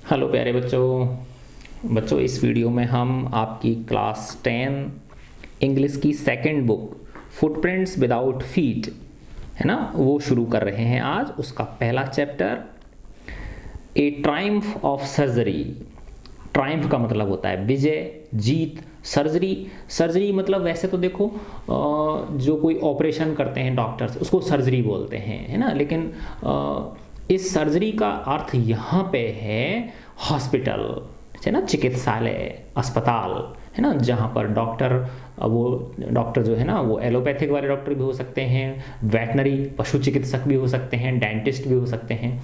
Hello प्यारे बच्चों इस वीडियो में हम आपकी क्लास 10 इंग्लिश की second book footprints without feet है ना वो शुरू कर रहे हैं। आज उसका पहला chapter A triumph of surgery. Triumph का मतलब होता है विजय, जीत। सर्जरी मतलब वैसे तो देखो जो कोई ऑपरेशन करते हैं डॉक्टर्स उसको सर्जरी बोलते हैं, है ना। लेकिन इस सर्जरी का अर्थ यहाँ पे है हॉस्पिटल, है ना, चिकित्सालय, अस्पताल, है ना, जहाँ पर डॉक्टर जो है ना वो एलोपैथिक वाले डॉक्टर भी हो सकते हैं, वेटनरी पशु चिकित्सक भी हो सकते हैं, डेंटिस्ट भी हो सकते हैं,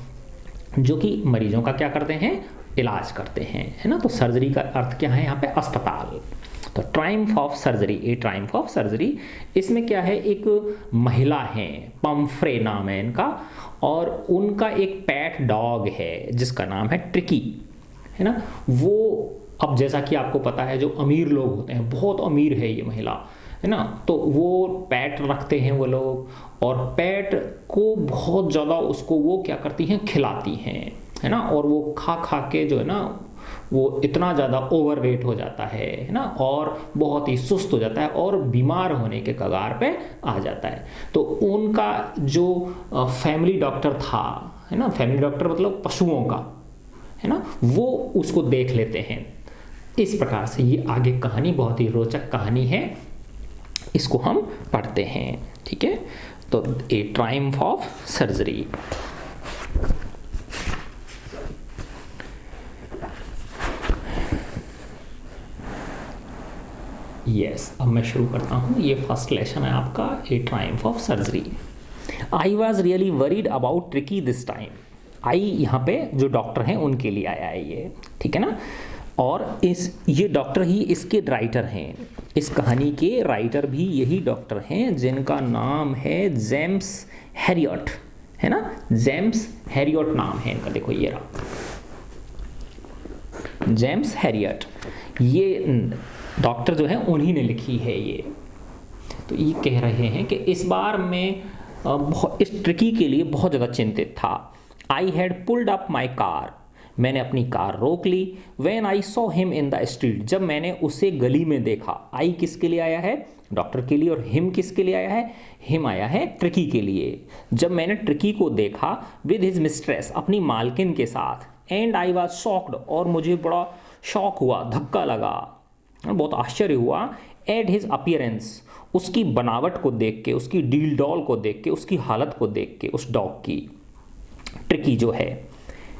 जो कि मरीजों का क्या करते हैं, इलाज करते हैं, है ना। तो सर्जरी का अर्थ क्या है यहाँ पे, अस्पताल। तो Triumph of surgery, A triumph of surgery, इसमें क्या है, एक महिला है, पम्फ्रे नाम है इनका, और उनका एक पैट डॉग है जिसका नाम है ट्रिकी, है ना। वो अब जैसा कि आपको पता है जो अमीर लोग होते हैं, बहुत अमीर है ये महिला, है ना, तो वो पैट रखते हैं वो लोग, और पैट को बहुत ज़्यादा उसको वो क्या करती हैं, खिलाती हैं, है ना। और वो खा खा के जो है ना वो इतना ज़्यादा ओवरवेट हो जाता है ना, और बहुत ही सुस्त हो जाता है और बीमार होने के कगार पे आ जाता है। तो उनका जो फैमिली डॉक्टर था, है ना, फैमिली डॉक्टर मतलब पशुओं का, है ना, वो उसको देख लेते हैं। इस प्रकार से ये आगे कहानी बहुत ही रोचक कहानी है, इसको हम पढ़ते हैं, ठीक है। तो ए ट्रायम्फ ऑफ सर्जरी। अब मैं शुरू करता हूँ। ये फर्स्ट लेसन है आपका, a triumph of surgery. I was really worried about Tricki this time. I यहाँ पे जो डॉक्टर हैं उनके लिए आया है ये, ठीक है ना। और ये डॉक्टर ही इसके राइटर हैं, इस कहानी के राइटर भी यही डॉक्टर हैं जिनका नाम है जेम्स हैरियट, है ना। जेम्स हैरियट नाम है इनका, देखो ये रहा, जेम्स हैरियट। ये डॉक्टर जो है उन्हीं ने लिखी है ये। तो ये कह रहे हैं कि इस बार मैं इस ट्रिकी के लिए बहुत ज़्यादा चिंतित था। I had pulled up my car, मैंने अपनी कार रोक ली। When I saw him in the street, जब मैंने उसे गली में देखा। आई किसके लिए आया है, डॉक्टर के लिए, और हिम किसके लिए आया है, हिम आया है ट्रिकी के लिए। जब मैंने ट्रिकी को देखा विद हिज मिस्ट्रेस, अपनी मालकिन के साथ, एंड आई वॉज शॉक्ड, और मुझे बड़ा शॉक हुआ, धक्का लगा, बहुत आश्चर्य हुआ, एट हिज अपीयरेंस, उसकी बनावट को देख के, उसकी डील डॉल को देख के, उसकी हालत को देख के, उस डॉग की, ट्रिकी जो है।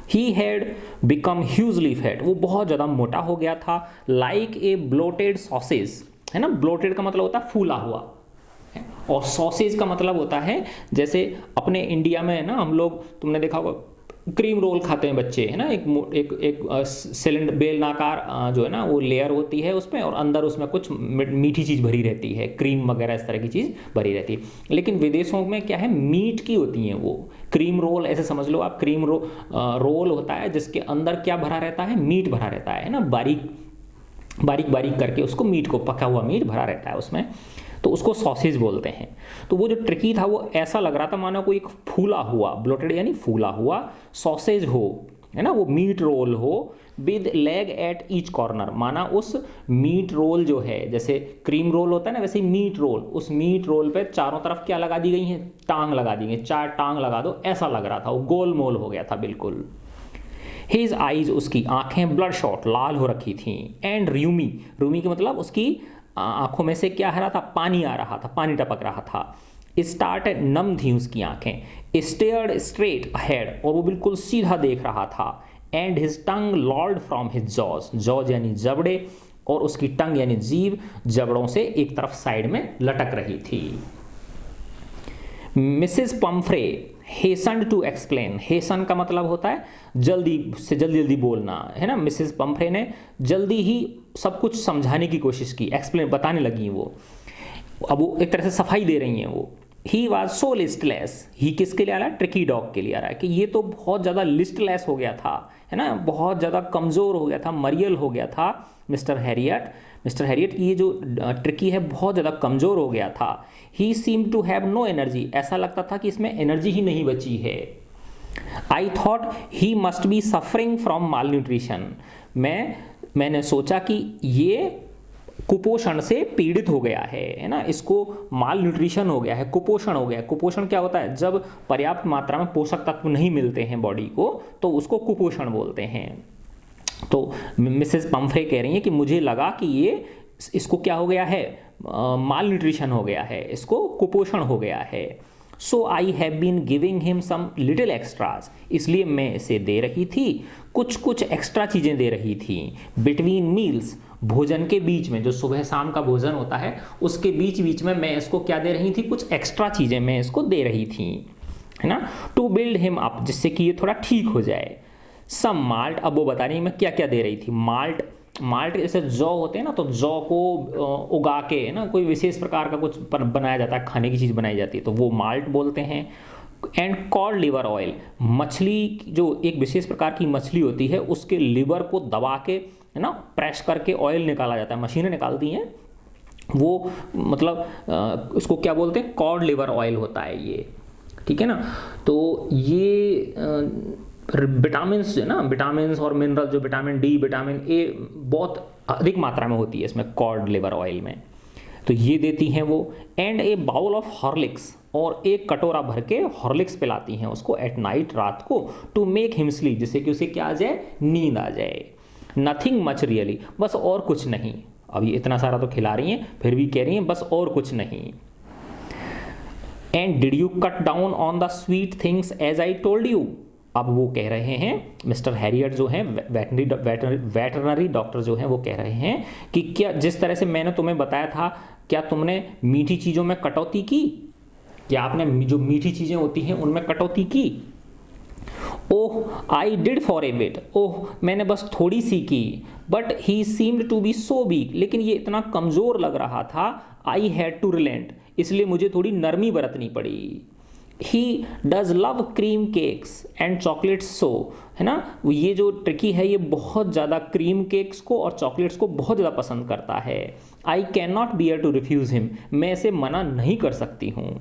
He had become hugely fat, वो बहुत ज़्यादा मोटा हो गया था, लाइक ए ब्लोटेड सॉसेज, है ना। ब्लोटेड का मतलब होता है फूला हुआ, और सॉसेज का मतलब होता है जैसे अपने इंडिया में है ना, हम लोग, तुमने देखा होगा क्रीम रोल खाते हैं बच्चे, है ना। एक सिलेंडर बेलनाकार जो है ना वो लेयर होती है उसमें, और अंदर उसमें कुछ मीठी चीज़ भरी रहती है, क्रीम वगैरह इस तरह की चीज़ भरी रहती है। लेकिन विदेशों में क्या है, मीट की होती हैं वो। क्रीम रोल ऐसे समझ लो आप, रोल होता है जिसके अंदर क्या भरा रहता है, मीट भरा रहता है ना, बारीक बारीक करके उसको, मीट को, पका हुआ मीट भरा रहता है उसमें, तो उसको सॉसेज बोलते हैं। तो वो जो ट्रिकी था वो ऐसा लग रहा था मानो कोई एक फूला हुआ, ब्लोटेड यानी फूला हुआ सॉसेज हो, है ना, वो मीट रोल हो, with leg at each corner, माना उस मीट रोल जो है, जैसे क्रीम रोल होता है ना, वैसे ही मीट रोल, उस मीट रोल पे चारों तरफ क्या लगा दी गई हैं, टांग लगा दी गई, 4 टांग लगा दो, ऐसा लग रहा था, वो गोल मोल हो गया था बिल्कुल। हिज आईज, उसकी आंखें ब्लड शॉट, लाल हो रखी थी, एंड रूमी, रूमी के मतलब उसकी आंखों में से क्या आ रहा था, पानी आ रहा था, पानी टपक रहा था। स्टार्ट नम थी उसकी आंखें, स्टेयर्ड स्ट्रेट अहेड, और वो बिल्कुल सीधा देख रहा था। And his tongue Lord from his jaws, jaws यानी जबड़े, और उसकी टंग यानी जीभ जबड़ों से एक तरफ साइड में लटक रही थी। मिसेस पम्फ्रे हेसन टू एक्सप्लेन, हेसन का मतलब होता है जल्दी से जल्दी बोलना, है ना। मिसेस पम्फ्रे ने जल्दी ही सब कुछ समझाने की कोशिश की, एक्सप्लेन बताने लगी वो, अब वो एक तरह से सफाई दे रही हैं वो। ही वॉज सो लिस्टलेस, ही किसके लिए आ रहा है, ट्रिकी डॉग के लिए आ रहा है, कि ये तो बहुत ज़्यादा लिस्टलेस हो गया था, है ना, बहुत ज़्यादा कमज़ोर हो गया था, मरियल हो गया था मिस्टर हैरियट की ये जो ट्रिकी है बहुत ज़्यादा कमज़ोर हो गया था। He seem to have no energy, ऐसा लगता था कि इसमें एनर्जी ही नहीं बची है। I thought he must be suffering from mall nutrition, मैंने सोचा कि ये कुपोषण से पीड़ित हो गया है ना, इसको माल न्यूट्रिशन हो गया है, कुपोषण हो गया है। कुपोषण क्या होता है? जब पर्याप्त मात्रा में पोषक तत्व नहीं मिलते हैं बॉडी को तो उसको कुपोषण बोलते हैं। तो मिसेस पम्फ्रे कह रही हैं कि मुझे लगा कि ये इसको क्या हो गया है, माल न्यूट्रिशन हो गया है, इसको कुपोषण हो गया है। So I have been giving him some little extras, इसलिए मैं इसे दे रही थी, कुछ एक्स्ट्रा चीज़ें दे रही थी। बिटवीन मील्स, भोजन के बीच में, जो सुबह शाम का भोजन होता है उसके बीच बीच में मैं इसको क्या दे रही थी, कुछ एक्स्ट्रा चीज़ें मैं इसको दे रही थी, है ना, टू बिल्ड हिम अप, जिससे कि ये थोड़ा ठीक हो जाए। सम माल्ट, अब वो बता रही मैं क्या क्या दे रही थी। माल्ट जैसे जौ होते हैं ना, तो जौ को उगा के ना कोई विशेष प्रकार का कुछ बनाया जाता है, खाने की चीज़ बनाई जाती है, तो वो माल्ट बोलते हैं। एंड कॉड लिवर ऑयल, मछली जो एक विशेष प्रकार की मछली होती है उसके लिवर को दबा के, है ना, प्रेस करके ऑयल निकाला जाता है, मशीनें निकालती हैं वो, मतलब उसको क्या बोलते हैं, कॉड लिवर ऑयल होता है ये, ठीक है ना। तो ये विटामिन्स है ना, विटामिन्स और मिनरल, जो विटामिन डी, विटामिन ए बहुत अधिक मात्रा में होती है इसमें कॉड लिवर ऑयल में, तो ये देती हैं वो। And a bowl of Horlicks, और एक कटोरा भर के हॉर्लिक्स पिलाती हैं उसको एट नाइट, रात को, टू मेक हिम स्लीप, जिससे कि उसे क्या आ जाए, नींद आ जाए। नथिंग मच रियली, बस और कुछ नहीं। अब ये इतना सारा तो खिला रही हैं, फिर भी कह रही हैं बस और कुछ नहीं। And did you cut down on the sweet things as I told you, अब वो कह रहे हैं, मिस्टर हैरियट जो हैं वेटरनरी डॉक्टर जो हैं, वो कह रहे हैं कि क्या जिस तरह से मैंने तुम्हें बताया था, क्या तुमने मीठी चीज़ों में कटौती की, क्या आपने जो मीठी चीज़ें होती हैं उनमें कटौती की। Oh I did for a bit, oh मैंने बस थोड़ी सी की। But he seemed to be so weak, लेकिन ये इतना कमज़ोर लग रहा था। आई हैड टू रिलेंट, इसलिए मुझे थोड़ी नरमी बरतनी पड़ी। He does love cream cakes and chocolates so, है ना, ये जो ट्रिकी है ये बहुत ज़्यादा क्रीम केक्स को और चॉकलेट्स को बहुत ज़्यादा पसंद करता है। I can not bear to refuse him, मैं इसे मना नहीं कर सकती हूँ।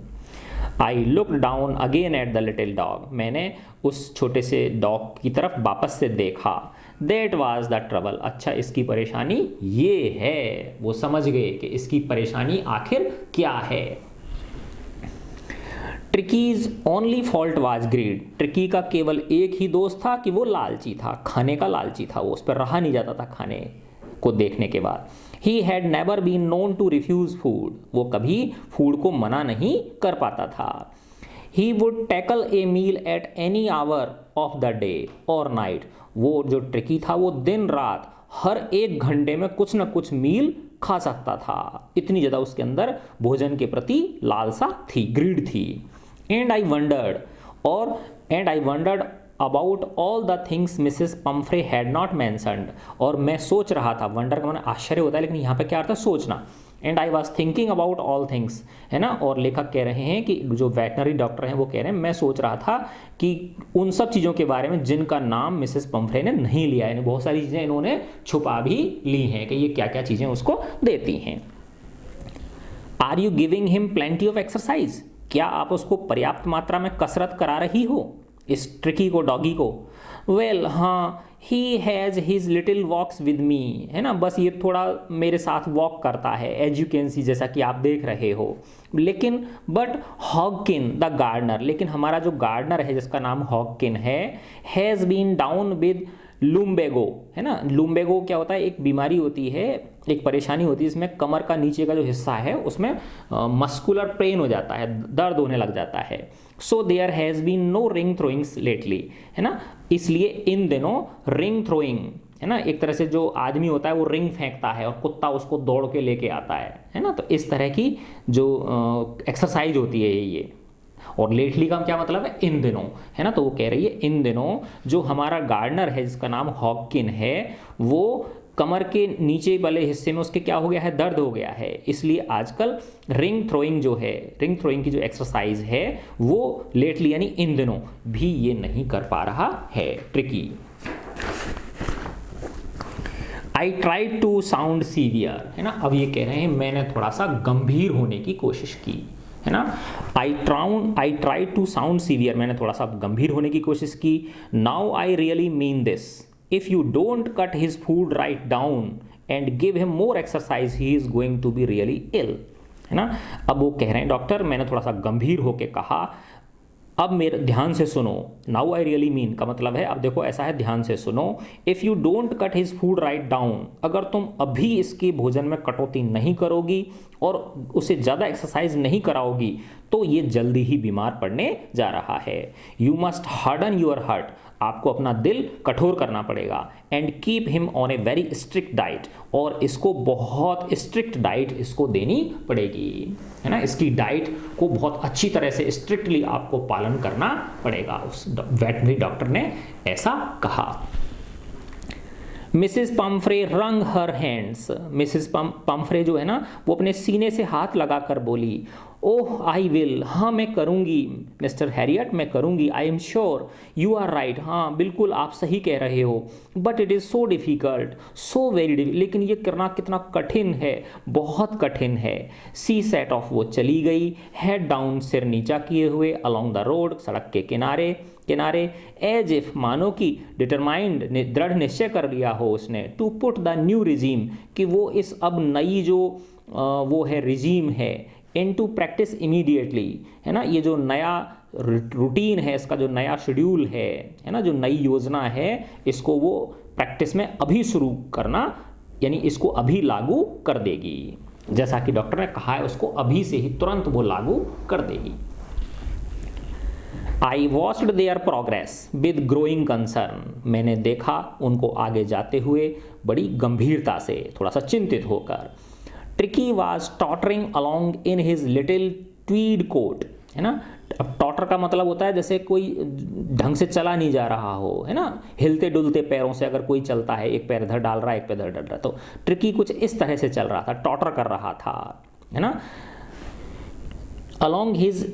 I look down again at the little dog, मैंने उस छोटे से डॉग की तरफ वापस से देखा। दैट वाज द ट्रबल, अच्छा इसकी परेशानी ये है, वो समझ गए कि इसकी परेशानी आखिर क्या है। Tricki's only fault was greed, Tricki का केवल एक ही दोस्त था कि वो लालची था, खाने का लालची था, वो उस पर रहा नहीं जाता था खाने को देखने के बाद। He had never been known to refuse food, वो कभी फूड को मना नहीं कर पाता था। He would tackle a meal at any hour of the day और नाइट, वो जो ट्रिकी था वो दिन रात हर एक घंटे में कुछ ना कुछ मील खा सकता था, इतनी ज़्यादा उसके अंदर भोजन के प्रति लालसा थी, ग्रीड थी। And I wandered about all the things Mrs Pomfrey had not mentioned, और मैं सोच रहा था, वंडर का माने आश्चर्य होता है, लेकिन यहाँ पे क्या अर्थ है, सोचना। And I was thinking about all things, है ना, और लेखक कह रहे हैं कि जो वेटनरी डॉक्टर हैं वो कह रहे हैं मैं सोच रहा था कि उन सब चीज़ों के बारे में जिनका नाम मिसेस पम्फ्रे ने नहीं लिया है, बहुत सारी चीज़ें इन्होंने छुपा भी ली हैं कि ये क्या क्या चीज़ें उसको देती हैं। Are you giving him plenty of exercise, क्या आप उसको पर्याप्त मात्रा में कसरत करा रही हो, इस ट्रिकी को, डॉगी को। वेल हाँ, he has his little walks with me, है ना, बस ये थोड़ा मेरे साथ वॉक करता है, एज यू कैन सी, जैसा कि आप देख रहे हो। लेकिन बट हॉगकिन द गार्डनर, लेकिन हमारा जो गार्डनर है जिसका नाम हॉगकिन है, हैज़ बीन डाउन विद लुम्बेगो, है ना, लुम्बेगो क्या होता है, एक बीमारी होती है, एक परेशानी होती है, इसमें कमर का नीचे का जो हिस्सा है उसमें मस्कुलर पेन हो जाता है, दर्द होने लग जाता है। So there has been no ring throwings lately, है ना, इसलिए इन दिनों रिंग थ्रोइंग, है ना, एक तरह से जो आदमी होता है वो रिंग फेंकता है और कुत्ता उसको दौड़ के लेके आता है ना, तो इस तरह की जो एक्सरसाइज होती है ये। और लेटली का क्या मतलब है, इन दिनों, है ना, तो वो कह रही है इन दिनों जो हमारा गार्डनर है जिसका नाम हॉगकिन है, वो कमर के नीचे वाले हिस्से में उसके क्या हो गया है, दर्द हो गया है, इसलिए आजकल रिंग थ्रोइंग जो है, रिंग थ्रोइंग की जो एक्सरसाइज है वो लेटली यानी इन दिनों भी ये नहीं कर पा रहा है, Tricki. I tried to sound severe, है ना, अब ये कह रहे हैं मैंने थोड़ा सा गंभीर होने की कोशिश की, है ना। I try to sound severe, मैंने थोड़ा सा गंभीर होने की कोशिश की. Now I really mean this, if you don't cut his food right down and give him more exercise he is going to be really ill, है ना. अब वो कह रहे हैं डॉक्टर मैंने थोड़ा सा गंभीर होके कहा, अब मेरे ध्यान से सुनो. नाउ आई रियली मीन का मतलब है अब देखो ऐसा है, ध्यान से सुनो. If you don't cut his food right down, अगर तुम अभी इसके भोजन में कटौती नहीं करोगी और उसे ज़्यादा एक्सरसाइज नहीं कराओगी तो ये जल्दी ही बीमार पड़ने जा रहा है. You must harden your heart, आपको अपना दिल कठोर करना पड़ेगा. And keep him on a very strict diet, और इसको बहुत स्ट्रिक्ट डाइट इसको देनी पड़ेगी, है ना. इसकी डाइट को बहुत अच्छी तरह से स्ट्रिक्टली आपको पालन करना पड़ेगा. उस वेटनरी डॉक्टर ने ऐसा कहा. मिसेस पम्फ्रे रंग हर हैंड्स, मिसेस पम्फ्रे जो है ना वो अपने सीने से हाथ लगाकर बोली, ओह आई विल, हाँ मैं करूँगी मिस्टर हैरियट, मैं करूँगी. I am sure you are right, हाँ बिल्कुल आप सही कह रहे हो. But it is so difficult, so very difficult, लेकिन ये करना कितना कठिन है, बहुत कठिन है. सी सेट ऑफ, वो चली गई. हेड डाउन, सिर नीचा किए हुए. अलॉन्ग द रोड, सड़क के किनारे किनारे. एज इफ, मानो कि. डिटरमाइंड, दृढ़ निश्चय कर लिया हो उसने. To put the new regime, कि वो इस अब नई जो वो है रिजीम है, इनटू प्रैक्टिस इमीडिएटली, है ना. ये जो नया रूटीन है, इसका जो नया शेड्यूल है ना, जो नई योजना है, इसको वो प्रैक्टिस में अभी शुरू करना, यानी इसको अभी लागू कर देगी. जैसा कि डॉक्टर ने कहा है उसको अभी से ही तुरंत वो लागू कर देगी. I watched there progress with growing concern, मैंने देखा उनको आगे जाते हुए बड़ी गंभीरता से, थोड़ा सा चिंतित होकर. Tricki was tottering along in his little tweed coat, है ना. अब टॉटर का मतलब होता है जैसे कोई ढंग से चला नहीं जा रहा हो, है ना, हिलते डुलते पैरों से अगर कोई चलता है, एक पैर इधर डाल रहा है एक पैर इधर डाल रहा है, तो ट्रिकी कुछ इस तरह से चल रहा था, टॉटर कर रहा था, है ना. Along his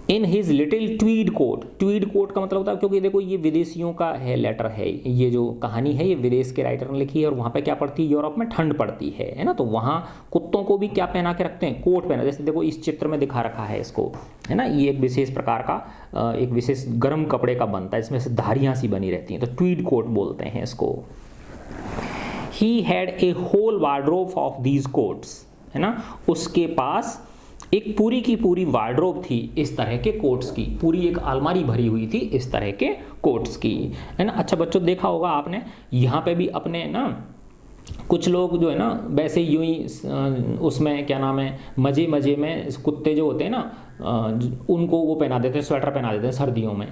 in his little tweed coat, tweed coat का मतलब होता है, क्योंकि देखो ये विदेशियों का है लेटर है, ये जो कहानी है ये विदेश के राइटर ने लिखी है, और वहाँ पे क्या पड़ती है, यूरोप में ठंड पड़ती है ना, तो वहाँ कुत्तों को भी क्या पहना के रखते हैं, कोट पहना. जैसे देखो इस चित्र में दिखा रखा है इसको, है ना, ये एक विशेष प्रकार का एक विशेष गर्म कपड़े का बनता है, इसमें से धारियाँ सी बनी रहती हैं, तो ट्वीड कोट बोलते हैं इसको. He had a whole wardrobe of these coats, है ना, उसके पास एक पूरी की पूरी वार्डरोब थी इस तरह के कोट्स की, पूरी एक अलमारी भरी हुई थी इस तरह के कोट्स की, है ना. अच्छा बच्चों देखा होगा आपने यहाँ पे भी अपने ना कुछ लोग जो है ना वैसे यूं ही उसमें क्या नाम है, मज़े मज़े में कुत्ते जो होते हैं ना उनको वो पहना देते हैं, स्वेटर पहना देते हैं सर्दियों में,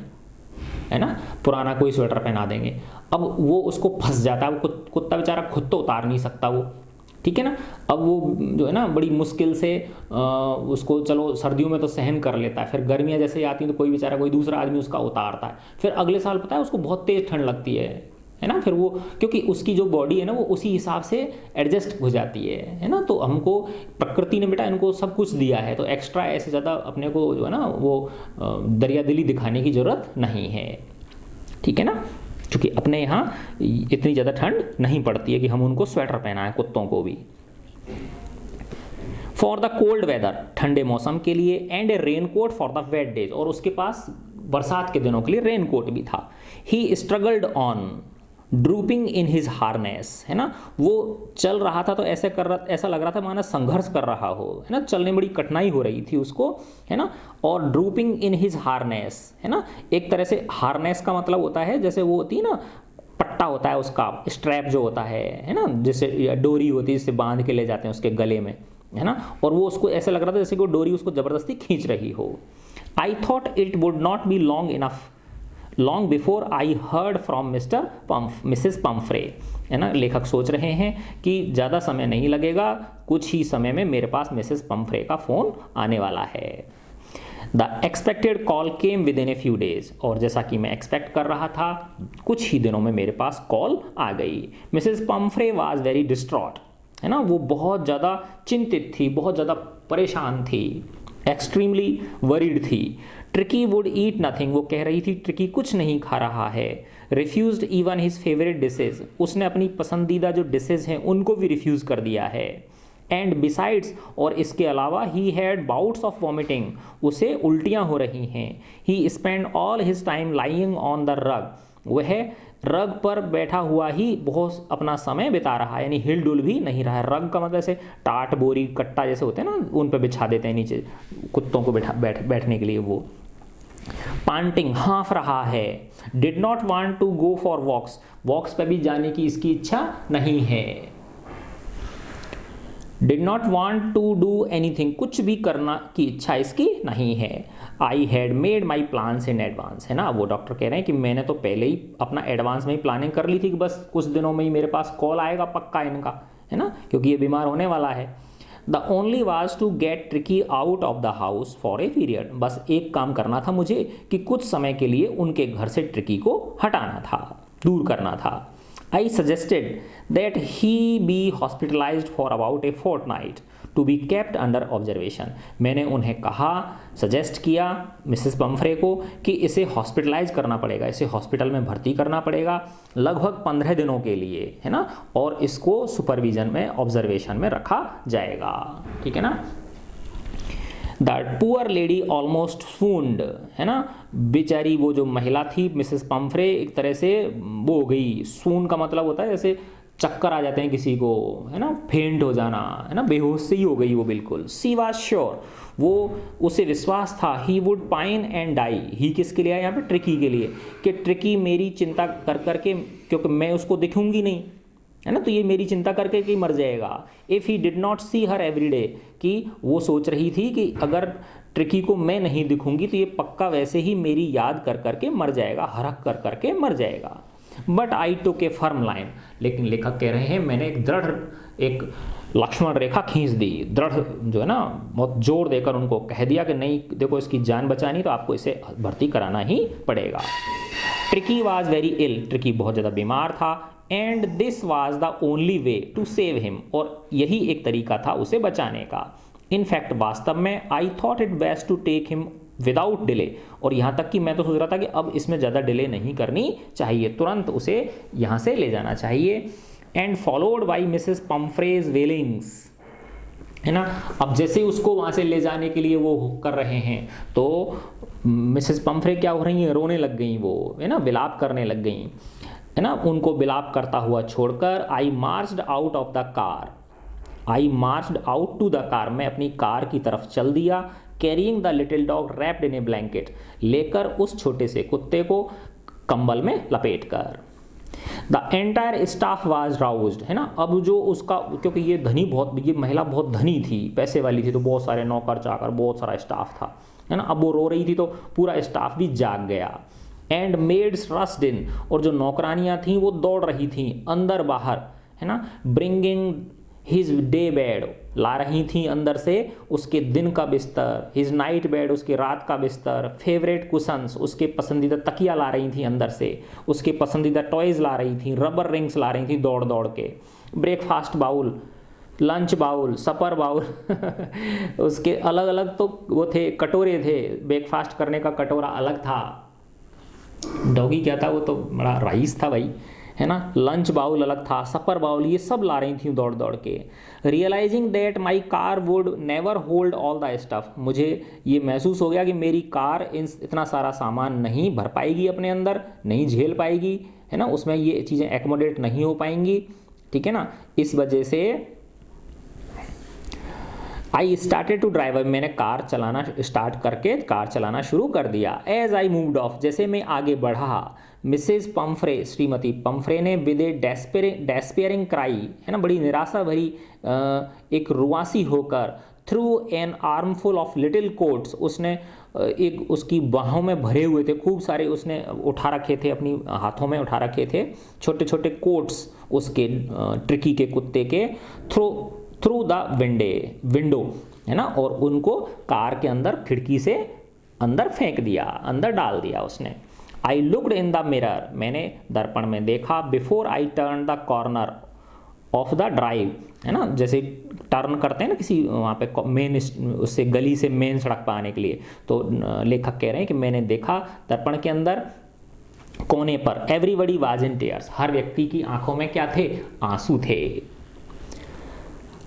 है ना, पुराना कोई स्वेटर पहना देंगे. अब वो उसको फंस जाता है, वो कुत्ता बेचारा खुद तो उतार नहीं सकता वो, ठीक है ना. अब वो जो है ना बड़ी मुश्किल से उसको चलो सर्दियों में तो सहन कर लेता है, फिर गर्मियाँ जैसे ही आती हैं तो कोई बेचारा कोई दूसरा आदमी उसका उतारता है, फिर अगले साल पता है उसको बहुत तेज़ ठंड लगती है ना. फिर वो क्योंकि उसकी जो बॉडी है ना वो उसी हिसाब से एडजस्ट हो जाती है ना. तो हमको प्रकृति ने बेटा इनको सब कुछ दिया है, तो एक्स्ट्रा ऐसे ज़्यादा अपने को जो है ना वो दरियादिली दिखाने की ज़रूरत नहीं है, ठीक है ना. क्योंकि अपने यहाँ इतनी ज़्यादा ठंड नहीं पड़ती है कि हम उनको स्वेटर पहनाएं कुत्तों को भी. फॉर द कोल्ड वेदर, ठंडे मौसम के लिए. And a rain coat for the wet days, और उसके पास बरसात के दिनों के लिए रेन कोट भी था. He struggled on drooping in his harness, है ना, वो चल रहा था तो ऐसा लग रहा था माना संघर्ष कर रहा हो, है ना, चलने में बड़ी कठिनाई हो रही थी उसको, है ना. और ड्रूपिंग इन हिज हार्नेस, है ना, एक तरह से हार्नेस का मतलब होता है जैसे वो होती है ना पट्टा होता है उसका, स्ट्रैप जो होता है ना, जैसे डोरी होती है जिससे बांध के ले जाते हैं उसके गले में, है ना, और वो उसको ऐसे लग रहा था जैसे कि वो डोरी उसको ज़बरदस्ती खींच रही हो. आई thought it would not be long before I heard from Mrs Pomfrey, है ना. लेखक सोच रहे हैं कि ज़्यादा समय नहीं लगेगा, कुछ ही समय में मेरे पास मिसेस पम्फ्रे का फ़ोन आने वाला है. The expected call came with in a few days, और जैसा कि मैं एक्सपेक्ट कर रहा था कुछ ही दिनों में मेरे पास कॉल आ गई. Mrs Pomfrey was very distraught, है ना, वो बहुत ज़्यादा चिंतित थी, बहुत ज़्यादा परेशान थी, एक्सट्रीमली वरीड थी. ट्रिकी वुड ईट नथिंग, वो कह रही थी ट्रिकी कुछ नहीं खा रहा है. Refused even his favourite dishes, उसने अपनी पसंदीदा जो डिशेज हैं उनको भी रिफ्यूज़ कर दिया है. एंड बिसाइड्स, और इसके अलावा he had bouts of vomiting, उसे उल्टियाँ हो रही हैं। He spend all his time lying on the rug, वह रग पर बैठा हुआ ही बहुत अपना समय बिता रहा है, यानी हिल डुल भी नहीं रहा है। रग का मतलब ऐसे टाट बोरी कट्टा जैसे होते हैं ना, उन पर बिछा देते हैं नीचे कुत्तों को बैठने के लिए। वो पांटिंग, हाँफ रहा है। Did not want to go for walks, walks पे भी जाने की इसकी इच्छा नहीं है। Did not want to do anything, कुछ भी करना की इच्छा इसकी नहीं है। I had made my plans in advance, है ना, वो डॉक्टर कह रहे हैं कि मैंने तो पहले ही अपना एडवांस में ही प्लानिंग कर ली थी कि बस कुछ दिनों में ही मेरे पास कॉल आएगा पक्का इनका, है ना, क्योंकि ये बीमार होने वाला है। The only was to get Tricki out of the house for a period, बस एक काम करना था मुझे कि कुछ समय के लिए उनके घर से ट्रिकी को हटाना था, दूर करना था। I suggested that he be hospitalised for about a fortnight to be kept under observation, मैंने उन्हें कहा, सजेस्ट किया मिसेस पम्फ्रे को कि इसे हॉस्पिटलाइज करना पड़ेगा, इसे हॉस्पिटल में भर्ती करना पड़ेगा लगभग 15 दिनों के लिए, है ना, और इसको सुपरविजन में, ऑब्जर्वेशन में रखा जाएगा, ठीक है ना। द पुअर लेडी ऑलमोस्ट स्वून्ड, है ना, बेचारी वो जो महिला थी मिसेस पम्फ्रे एक तरह से वो हो गई। स्वून का मतलब होता है जैसे चक्कर आ जाते हैं किसी को, है ना, फेंट हो जाना, है ना, बेहोश सी हो गई वो बिल्कुल। सी वाज श्योर, वो उसे विश्वास था, he would pine and die, ही किसके लिए है यहाँ पे, ट्रिकी के लिए, कि ट्रिकी मेरी चिंता कर करके, क्योंकि मैं उसको दिखूंगी नहीं, है ना, तो ये मेरी चिंता करके कि मर जाएगा। If he did not see her every day, कि वो सोच रही थी कि अगर ट्रिकी को मैं नहीं दिखूंगी तो ये पक्का वैसे ही मेरी याद कर करके मर जाएगा, हरख कर करके मर जाएगा। But I took A firm line, लेकिन लेखक कह रहे हैं मैंने एक दृढ़, एक लक्ष्मण रेखा खींच दी, दृढ़ जो है ना, बहुत जोर देकर उनको कह दिया कि नहीं देखो इसकी जान बचानी तो आपको इसे भर्ती कराना ही पड़ेगा। Tricki was very ill, Tricki बहुत ज़्यादा बीमार था, and this was the only way to save him, और यही एक तरीका था उसे बचाने का। इनफैक्ट वास्तव में I thought it best to take him without delay, और यहाँ तक कि मैं तो सोच रहा था कि अब इसमें ज़्यादा डिले नहीं करनी चाहिए, तुरंत उसे यहाँ से ले जाना चाहिए। एंड फॉलोड बाई मिसेस पम्फ्रेज वेलिंग्स, है ना, अब जैसे उसको वहाँ से ले जाने के लिए वो कर रहे हैं तो मिसेस पम्फ्रे क्या हो रही हैं, रोने लग गई वो, है ना, विलाप करने लग गई, है ना, उनको विलाप करता हुआ छोड़कर आई marched out of the car, I marched out to the car, मैं अपनी कार की तरफ चल दिया। Carrying the little dog wrapped in a blanket, लेकर उस छोटे से कुत्ते को कंबल में लपेट कर। द एंटायर स्टाफ वाज राउज्ड, है ना, अब जो उसका, क्योंकि ये धनी बहुत, ये महिला बहुत धनी थी, पैसे वाली थी, तो बहुत सारे नौकर चाकर, बहुत सारा स्टाफ था, है ना, अब वो रो रही थी तो पूरा स्टाफ भी जाग गया। एंड मेड्स रस्ड इन, और जो नौकरानियाँ थीं वो दौड़ रही थीं अंदर बाहर, है ना, ब्रिंगिंग हिज डे बेड, ला रही थी अंदर से उसके दिन का बिस्तर, हिज नाइट बेड, उसके रात का बिस्तर, फेवरेट कुशंस, उसके पसंदीदा तकिया ला रही थी अंदर से, उसके पसंदीदा टॉयज़ ला रही थी, रबर रिंग्स ला रही थी दौड़ दौड़ के, ब्रेकफास्ट बाउल, लंच बाउल, सपर बाउल उसके अलग अलग तो वो थे, कटोरे थे, ब्रेकफास्ट करने का कटोरा अलग था, डॉगी क्या था वो तो बड़ा राइस था भाई, है ना, लंच बाउल अलग था, सपर बाउल, ये सब ला रही थी दौड़ दौड़ के। Realising that my car would never hold all the stuff, मुझे ये महसूस हो गया कि मेरी कार इतना सारा सामान नहीं भर पाएगी, अपने अंदर नहीं झेल पाएगी, है ना, उसमें ये चीज़ें एकोमोडेट नहीं हो पाएंगी, ठीक है ना, इस वजह से आई स्टार्टेड टू ड्राइव, मैंने कार चलाना स्टार्ट करके कार चलाना शुरू कर दिया। एज आई मूव्ड ऑफ, जैसे मैं आगे बढ़ा, मिसेज पम्फ्रे, श्रीमती पम्फ्रे ने विद ए डेस्पेयरिंग क्राई, है ना, बड़ी निराशा भरी एक रुआसी होकर, through an armful of little quotes, उसने एक उसकी बाहों में भरे हुए थे खूब सारे, उसने उठा रखे थे, अपनी हाथों में उठा रखे थे छोटे छोटे कोट्स उसके ट्रिकी के कुत्ते के, थ्रू द विंडो, है ना, और उनको कार के अंदर खिड़की से अंदर फेंक दिया, अंदर डाल दिया उसने। I looked in the mirror, मैंने दर्पण में देखा, before I turn the corner of the drive, है ना, जैसे टर्न करते हैं ना किसी वहाँ पे मेन, उससे गली से मेन सड़क पर आने के लिए, तो लेखक कह रहे हैं कि मैंने देखा दर्पण के अंदर कोने पर, एवरीबडी वाज इन टीयर्स, हर व्यक्ति की आंखों में क्या थे, आंसू थे।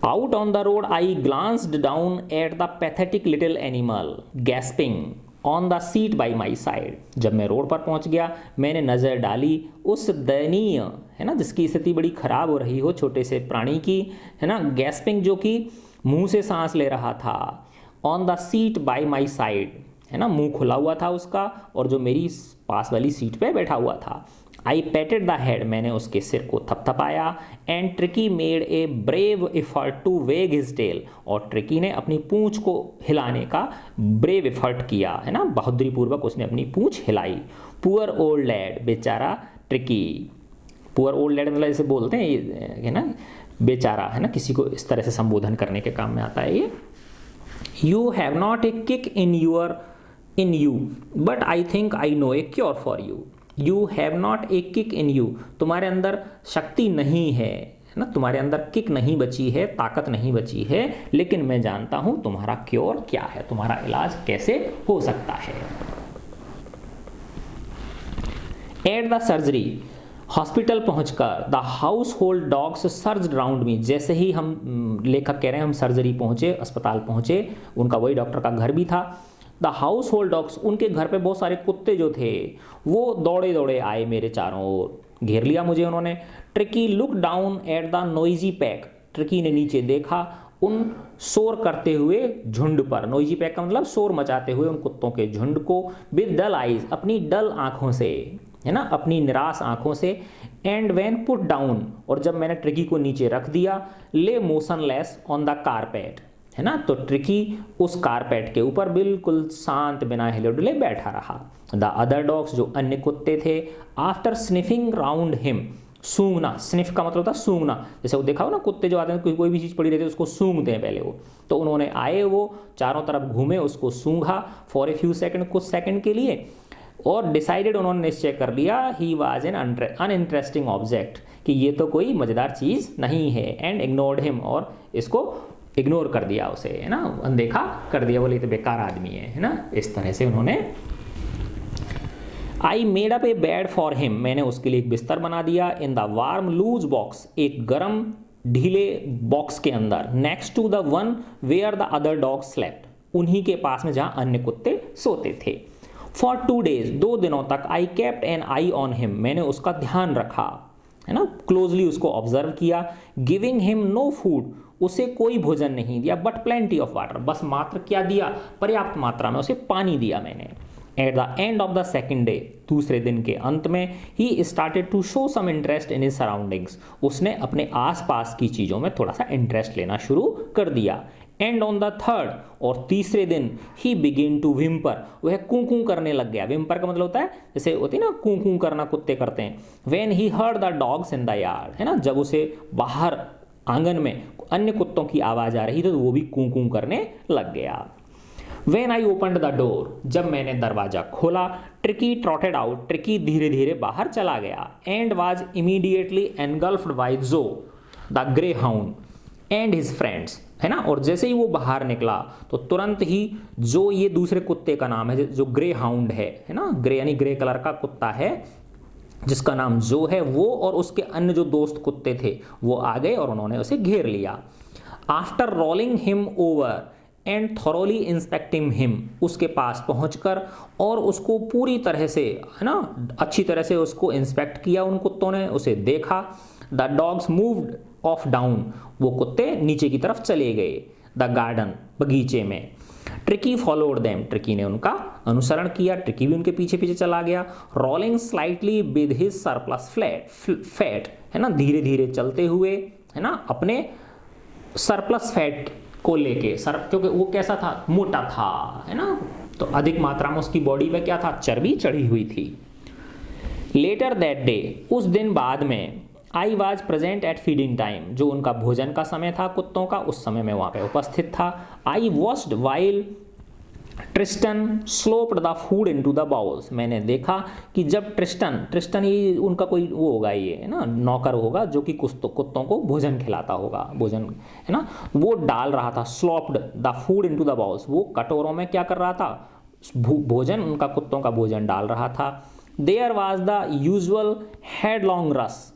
Out on the road, I glanced down at the pathetic little animal, gasping on the seat by my side. जब मैं रोड पर पहुंच गया, मैंने नज़र डाली उस दयनीय, है ना, जिसकी स्थिति बड़ी खराब हो रही हो, छोटे से प्राणी की, है ना, गैस्पिंग, जो कि मुंह से सांस ले रहा था, on the seat bye my side, है ना, मुंह खुला हुआ था उसका, और जो मेरी पास वाली सीट पे बैठा हुआ था। आई पैटेड द हेड, मैंने उसके सिर को थपथपाया, and Tricky made a brave effort to wag his tail, और ट्रिकी ने अपनी पूंछ को हिलाने का ब्रेव एफर्ट किया, है ना, बहादुरी पूर्वक उसने अपनी पूंछ हिलाई। पुअर ओल्ड लैड, बेचारा ट्रिकी। पुअर ओल्ड लैड मतलब ऐसे बोलते हैं, है ना, बेचारा, है ना, किसी को इस तरह से संबोधन करने के काम में आता है ये। You have not a kick in you but I think I know A cure for you. You have not a kick in you, तुम्हारे अंदर शक्ति नहीं है ना, तुम्हारे अंदर किक नहीं बची है, ताकत नहीं बची है, लेकिन मैं जानता हूं तुम्हारा क्योर क्या है, तुम्हारा इलाज कैसे हो सकता है। एट द सर्जरी, हॉस्पिटल पहुंचकर, the household dogs surged round me, जैसे ही हम, लेखक कह रहे हैं, हम सर्जरी पहुंचे, अस्पताल पहुंचे, उनका वही डॉक्टर का घर भी था। द हाउस होल्ड डॉग्स, उनके घर पे बहुत सारे कुत्ते जो थे वो दौड़े दौड़े आए मेरे चारों ओर, घेर लिया मुझे उन्होंने। Tricky look down at the noisy pack, tricky ने नीचे देखा उन शोर करते हुए झुंड पर, नोइजी पैक का मतलब शोर मचाते हुए उन कुत्तों के झुंड को, विद डल आइज, अपनी डल आंखों से, है ना, अपनी निराश आंखों से। एंड व्हेन पुट डाउन, और जब मैंने ट्रिकी को नीचे रख दिया, ले मोशनलेस ऑन द कारपेट, है ना, तो ट्रिकी उस कारपेट के ऊपर बिल्कुल शांत बिना हिले डुले बैठा रहा। द अदर डॉग्स, जो अन्य कुत्ते थे, आफ्टर स्निफिंग राउंड हिम, सूंघना, स्निफ का मतलब था सूंघना, जैसे वो देखा हो ना, कुत्ते जो आते हैं कोई भी चीज़ पड़ी रहती है उसको सूंघते हैं पहले वो, तो उन्होंने आए, वो चारों तरफ घूमे, उसको सूंघा फॉर ए फ्यू सेकंड, कुछ सेकंड के लिए, और डिसाइडेड, उन्होंने निश्चय कर लिया, he was an uninteresting object, कि ये तो कोई मजेदार चीज़ नहीं है। एंड इग्नोर्ड हिम, और इसको इग्नोर कर दिया उसे, है ना, अनदेखा कर दिया, बोले तो बेकार आदमी है ना, इस तरह से उन्होंने। I made up a bed for him, मैंने उसके लिए एक बिस्तर बना दिया, in the warm loose box, एक गर्म ढीले बॉक्स के अंदर, next to the one where the other dog slept, उन्हीं के पास में जहां अन्य कुत्ते सोते थे। फॉर 2 days, 2 दिनों तक, I kept an eye on him, मैंने उसका ध्यान रखा, है ना, क्लोजली उसको ऑब्जर्व किया। गिविंग हिम नो फूड, उसे कोई भोजन नहीं दिया, बट प्लेंटी ऑफ वाटर, बस मात्र क्या दिया, पर्याप्त मात्रा में उसे पानी दिया मैंने। At the end of the second day, दूसरे दिन के अंत में, he started to show some interest in his surroundings, उसने अपने आसपास की चीज़ों में थोड़ा सा इंटरेस्ट लेना शुरू कर दिया। एंड ऑन द थर्ड, और तीसरे दिन, ही बिगिन टू विम्पर, वह कूं कूं करने लग गया। विम्पर का मतलब होता है, जैसे होती है ना कूं कूं करना, कुत्ते करते हैं। When he heard the dogs in the yard, है ना, जब उसे बाहर आंगन में अन्य कुत्तों की आवाज आ रही थी तो वो भी कूं कूं करने लग गया। When I opened the door, जब मैंने दरवाजा खोला, ट्रिकी ट्रॉटेड आउट, ट्रिकी धीरे धीरे बाहर चला गया, and was immediately engulfed by जो the greyhound and his friends, है ना, और जैसे ही वो बाहर निकला तो तुरंत ही जो, ये दूसरे कुत्ते का नाम है, जो ग्रे हाउंड है ना, ग्रे यानी ग्रे कलर का कुत्ता है जिसका नाम जो है, वो और उसके अन्य जो दोस्त कुत्ते थे वो आ गए और उन्होंने उसे घेर लिया। After rolling him over and thoroughly inspecting him, उसके पास पहुंचकर और उसको पूरी तरह से, है ना, अच्छी तरह से उसको इंस्पेक्ट किया उन कुत्तों ने, उसे देखा। The dogs moved of down, वो कुत्ते नीचे की तरफ चले गए, द गार्डन, बगीचे में। ट्रिकी फॉलोड देम, ट्रिकी ने उनका अनुसरण किया, ट्रिकी भी उनके पीछे पीछे चला गया। Rolling slightly with his surplus fat, है ना, धीरे धीरे चलते हुए, है ना, अपने सरप्लस फैट को लेके, क्योंकि वो कैसा था, मोटा था, है ना, तो अधिक मात्रा में उसकी बॉडी पे क्या था, चर्बी चढ़ी हुई थी। लेटर दैट डे, उस दिन बाद में, I was present at feeding time, जो उनका भोजन का समय था कुत्तों का, उस समय में वहाँ पे उपस्थित था। I watched while Tristan sloped the food into the bowls, मैंने देखा कि जब ट्रिस्टन ये उनका कोई वो होगा, ये है ना, नौकर होगा जो कि कुत्तों को भोजन खिलाता होगा, भोजन, है ना, वो डाल रहा था, sloped the food into the bowls, वो कटोरों में क्या कर रहा था, भोजन, उनका कुत्तों का भोजन डाल रहा था। There was the usual headlong rush,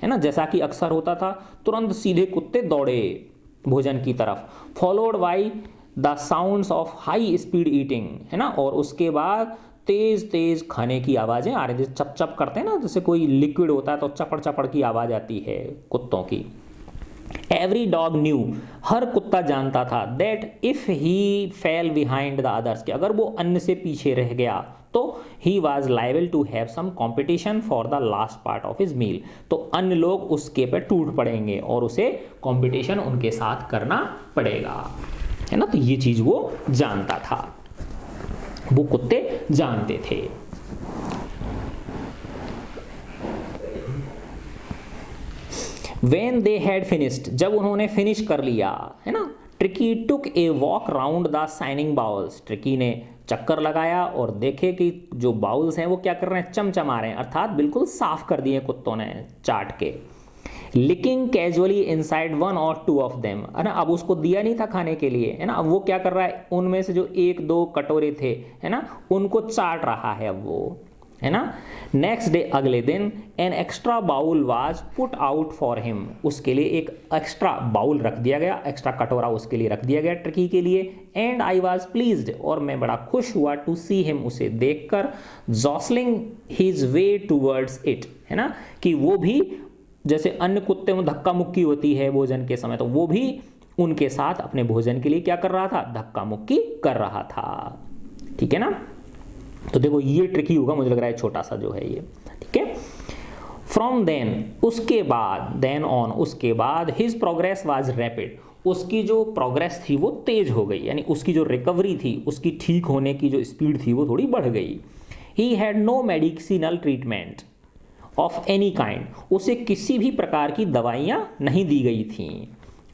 है ना, जैसा कि अक्सर होता था, तुरंत सीधे कुत्ते दौड़े भोजन की तरफ, followed by the sounds of high speed eating, है ना, और उसके बाद तेज तेज खाने की आवाज़ें आ रही थी। चप चप करते हैं ना, जैसे कोई लिक्विड होता है तो चपड़ चपड़ की आवाज़ आती है कुत्तों की। एवरी डॉग न्यू, हर कुत्ता जानता था, that if he fell behind the others, कि अगर वो अन्य से पीछे रह गया तो he was liable to have some competition for the last part of his meal, तो अन्य लोग उसके पे टूट पड़ेंगे और उसे कॉम्पिटिशन उनके साथ करना पड़ेगा, है ना। तो ये चीज़ वो जानता था, वो कुत्ते जानते थे। When they had finished, जब उन्होंने फिनिश कर लिया, है ना, tricky took a walk round the shining bowls, tricky ने चक्कर लगाया और देखे कि जो बाउल्स हैं वो क्या कर रहे हैं, चमचमा रहे हैं, अर्थात बिल्कुल साफ कर दिए कुत्तों ने चाट के। लिकिंग कैजुअली इनसाइड वन और टू ऑफ देम, है ना, अब उसको दिया नहीं था खाने के लिए, है ना, अब वो क्या कर रहा है, उनमें से जो एक दो कटोरे थे, है ना, उनको चाट रहा है अब वो, है ना। नेक्स्ट डे, अगले दिन, an extra bowl was put out for him, उसके लिए एक एक्स्ट्रा बाउल रख दिया गया, एक्स्ट्रा कटोरा उसके लिए रख दिया गया ट्रिकी के लिए। एंड आई वाज प्लीज्ड, और मैं बड़ा खुश हुआ, टू सी हिम, उसे देखकर, जॉसलिंग हिज वे टूवर्ड्स इट, है ना, कि वो भी जैसे अन्य कुत्ते में धक्का मुक्की होती है भोजन के समय, तो वो भी उनके साथ अपने भोजन के लिए क्या कर रहा था, धक्का मुक्की कर रहा था, ठीक है ना। तो देखो ये ट्रिकी होगा, मुझे लग रहा है छोटा सा जो है ये, ठीक है। फ्रॉम देन, उसके बाद, देन ऑन, उसके बाद, हिज प्रोग्रेस वाज रैपिड, उसकी जो प्रोग्रेस थी वो तेज हो गई, यानी उसकी जो रिकवरी थी, उसकी ठीक होने की जो स्पीड थी वो थोड़ी बढ़ गई। He had no medicinal treatment of any kind, उसे किसी भी प्रकार की दवाइयाँ नहीं दी गई थीं।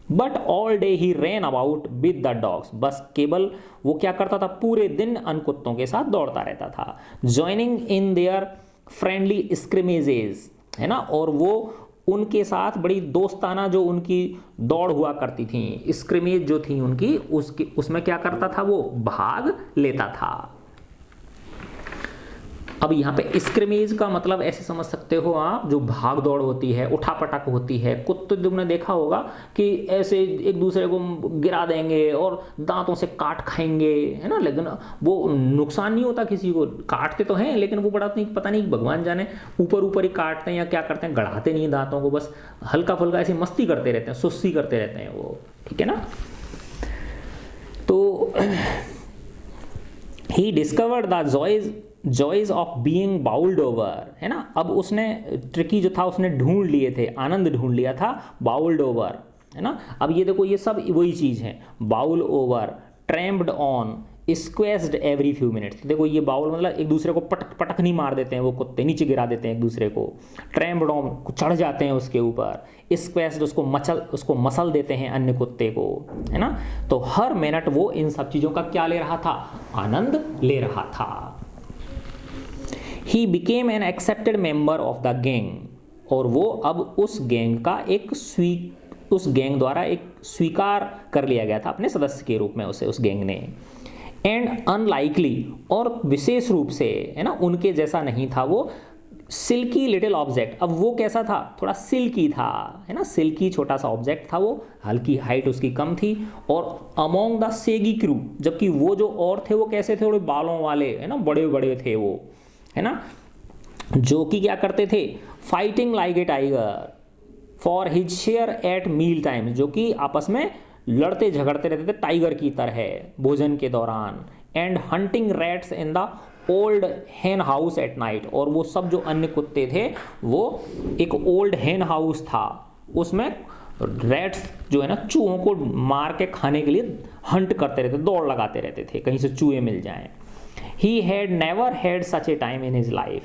But all day he ran about with the dogs, बस केवल वो क्या करता था, पूरे दिन अन्य कुत्तों के साथ दौड़ता रहता था। ज्वाइनिंग इन देयर फ्रेंडली स्क्रिमेजेस, है ना, और वो उनके साथ बड़ी दोस्ताना जो उनकी दौड़ हुआ करती थी, स्क्रिमेज जो थी उनकी, उसमें क्या करता था, वो भाग लेता था। अब यहाँ पे स्क्रिमेज का मतलब ऐसे समझ सकते हो आप, जो भाग दौड़ होती है, उठापटक होती है, कुत्ते तुमने देखा होगा कि ऐसे एक दूसरे को गिरा देंगे और दांतों से काट खाएंगे, है ना, लेकिन वो नुकसान नहीं होता किसी को, काटते तो हैं लेकिन वो बड़ा नहीं, पता नहीं भगवान जाने ऊपर ऊपर ही काटते हैं या क्या करते हैं, गढ़ाते नहीं दांतों को, बस हल्का फुल्का ऐसी मस्ती करते रहते हैं, सुस्ती करते रहते हैं वो, ठीक है ना। तो he discovered the joys of being bowled over, है ना, अब उसने, ट्रिकी जो था उसने ढूंढ लिए थे, आनंद ढूंढ लिया था बाउल्ड ओवर, है ना। अब ये देखो ये सब वही चीज़ है, bowl over, tramped on, squashed every few minutes, देखो ये बाउल मतलब एक दूसरे को पटक पटक नहीं मार देते हैं वो कुत्ते, नीचे गिरा देते हैं एक दूसरे को, ट्रैम्प्ड ऑन चढ़ जाते हैं उसके ऊपर, स्क्वेस्ड उसको मसल देते हैं अन्य कुत्ते को, है ना। तो हर मिनट वो इन सब चीज़ों का क्या ले रहा था, आनंद ले रहा था। He became an accepted member of the gang, और वो अब उस गैंग का उस गैंग द्वारा एक स्वीकार कर लिया गया था अपने सदस्य के रूप में उसे, उस गैंग ने। एंड अनलाइकली, और विशेष रूप से, है ना, उनके जैसा नहीं था वो, सिल्की लिटिल ऑब्जेक्ट, अब वो कैसा था, थोड़ा सिल्की था, है ना, सिल्की छोटा सा ऑब्जेक्ट था वो, हल्की हाइट उसकी कम थी, और अमोंग द सेगी क्रू, जबकि वो जो और थे वो कैसे थे, थोड़े बालों वाले, है ना, बड़े बड़े थे वो, है ना, जो कि क्या करते थे, fighting like a tiger for his share at meal time, जो कि आपस में लड़ते झगड़ते रहते थे टाइगर की तरह भोजन के दौरान। And hunting rats in the old हेन हाउस एट नाइट, और वो सब जो अन्य कुत्ते थे वो एक ओल्ड हेन हाउस था, उसमें रैट्स जो है ना, चूहों को मार के खाने के लिए हंट करते रहते, दौड़ लगाते रहते थे कहीं से चूहे मिल जाएं। ही had never had such A time in his life,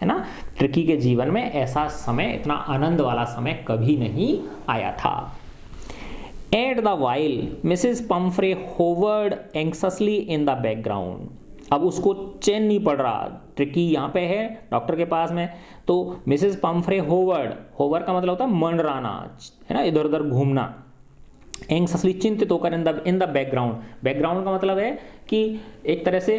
है ना, ट्रिकी के जीवन में ऐसा समय, इतना आनंद वाला समय कभी नहीं आया था। At the while Mrs Pumphrey hovered anxiously in the background, अब उसको चैन नहीं पड़ रहा, ट्रिकी यहाँ पे है डॉक्टर के पास में, तो मिसेस पम्फ्रे होवर का मतलब होता है मंडराना, है ना, इधर उधर घूमना, एंक्ससली चिंतित होकर, इन द बैकग्राउंड का मतलब है कि एक तरह से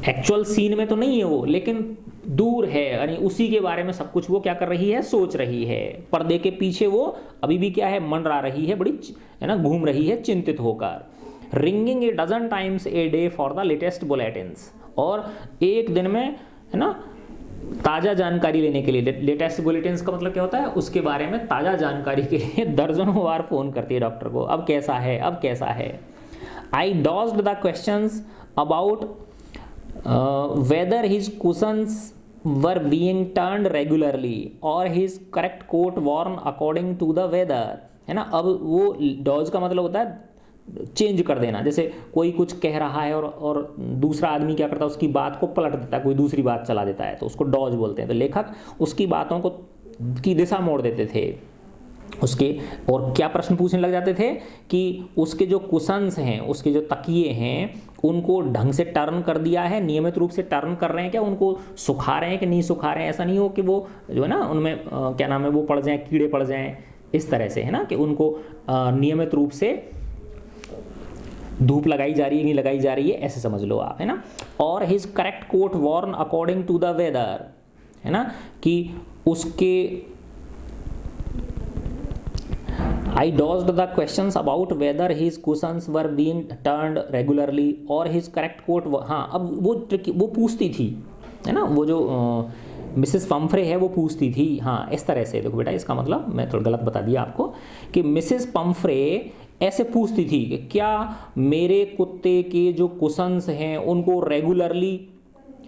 एक्चुअल सीन में तो नहीं है वो, लेकिन दूर है, यानी उसी के बारे में सब कुछ वो क्या कर रही है, सोच रही है। पर्दे के पीछे वो अभी भी क्या है, मंडरा रही है, बड़ी है ना, घूम रही है चिंतित होकर। Ringing a dozen times a day for the latest bulletins, और एक दिन में है ना ताज़ा जानकारी लेने के लिए, लेटेस्ट बुलेटिन्स का मतलब क्या होता है, उसके बारे में ताज़ा जानकारी के लिए दर्जनों बार फ़ोन करती है डॉक्टर को, अब कैसा है, अब कैसा है। I dodged the questions about whether his cushions were being turned regularly or his correct coat worn according to the weather, है ना। अब वो डॉज का मतलब होता है चेंज कर देना, जैसे कोई कुछ कह रहा है और दूसरा आदमी क्या करता है, उसकी बात को पलट देता है, कोई दूसरी बात चला देता है, तो उसको डॉज बोलते हैं। तो लेखक उसकी बातों को की दिशा मोड़ देते थे उसके, और क्या प्रश्न पूछने लग जाते थे कि उसके जो कुशन्स हैं, उसके जो तकिए हैं, उनको ढंग से टर्न कर दिया है, नियमित रूप से टर्न कर रहे हैं क्या, उनको सुखा रहे हैं कि नहीं सुखा रहे हैं। ऐसा नहीं हो कि वो जो है ना उनमें क्या नाम है, वो पड़ जाएं, कीड़े पड़ जाएं, इस तरह से, है ना, कि उनको नियमित रूप से धूप लगाई जा रही है, नहीं लगाई जा रही है, ऐसे समझ लो आप, है ना। और his correct coat worn according to the weather, है ना, कि उसके I dodged the questions about whether his cushions were being turned regularly or his correct coat, हाँ अब वो पूछती थी, है ना, वो जो मिसेस पम्फ्रे है वो पूछती थी, हाँ इस तरह से। देखो बेटा, इसका मतलब मैं थोड़ा गलत बता दिया आपको कि मिसेस पम्फ्रे ऐसे पूछती थी कि क्या मेरे कुत्ते के जो कुशन्स हैं उनको रेगुलरली,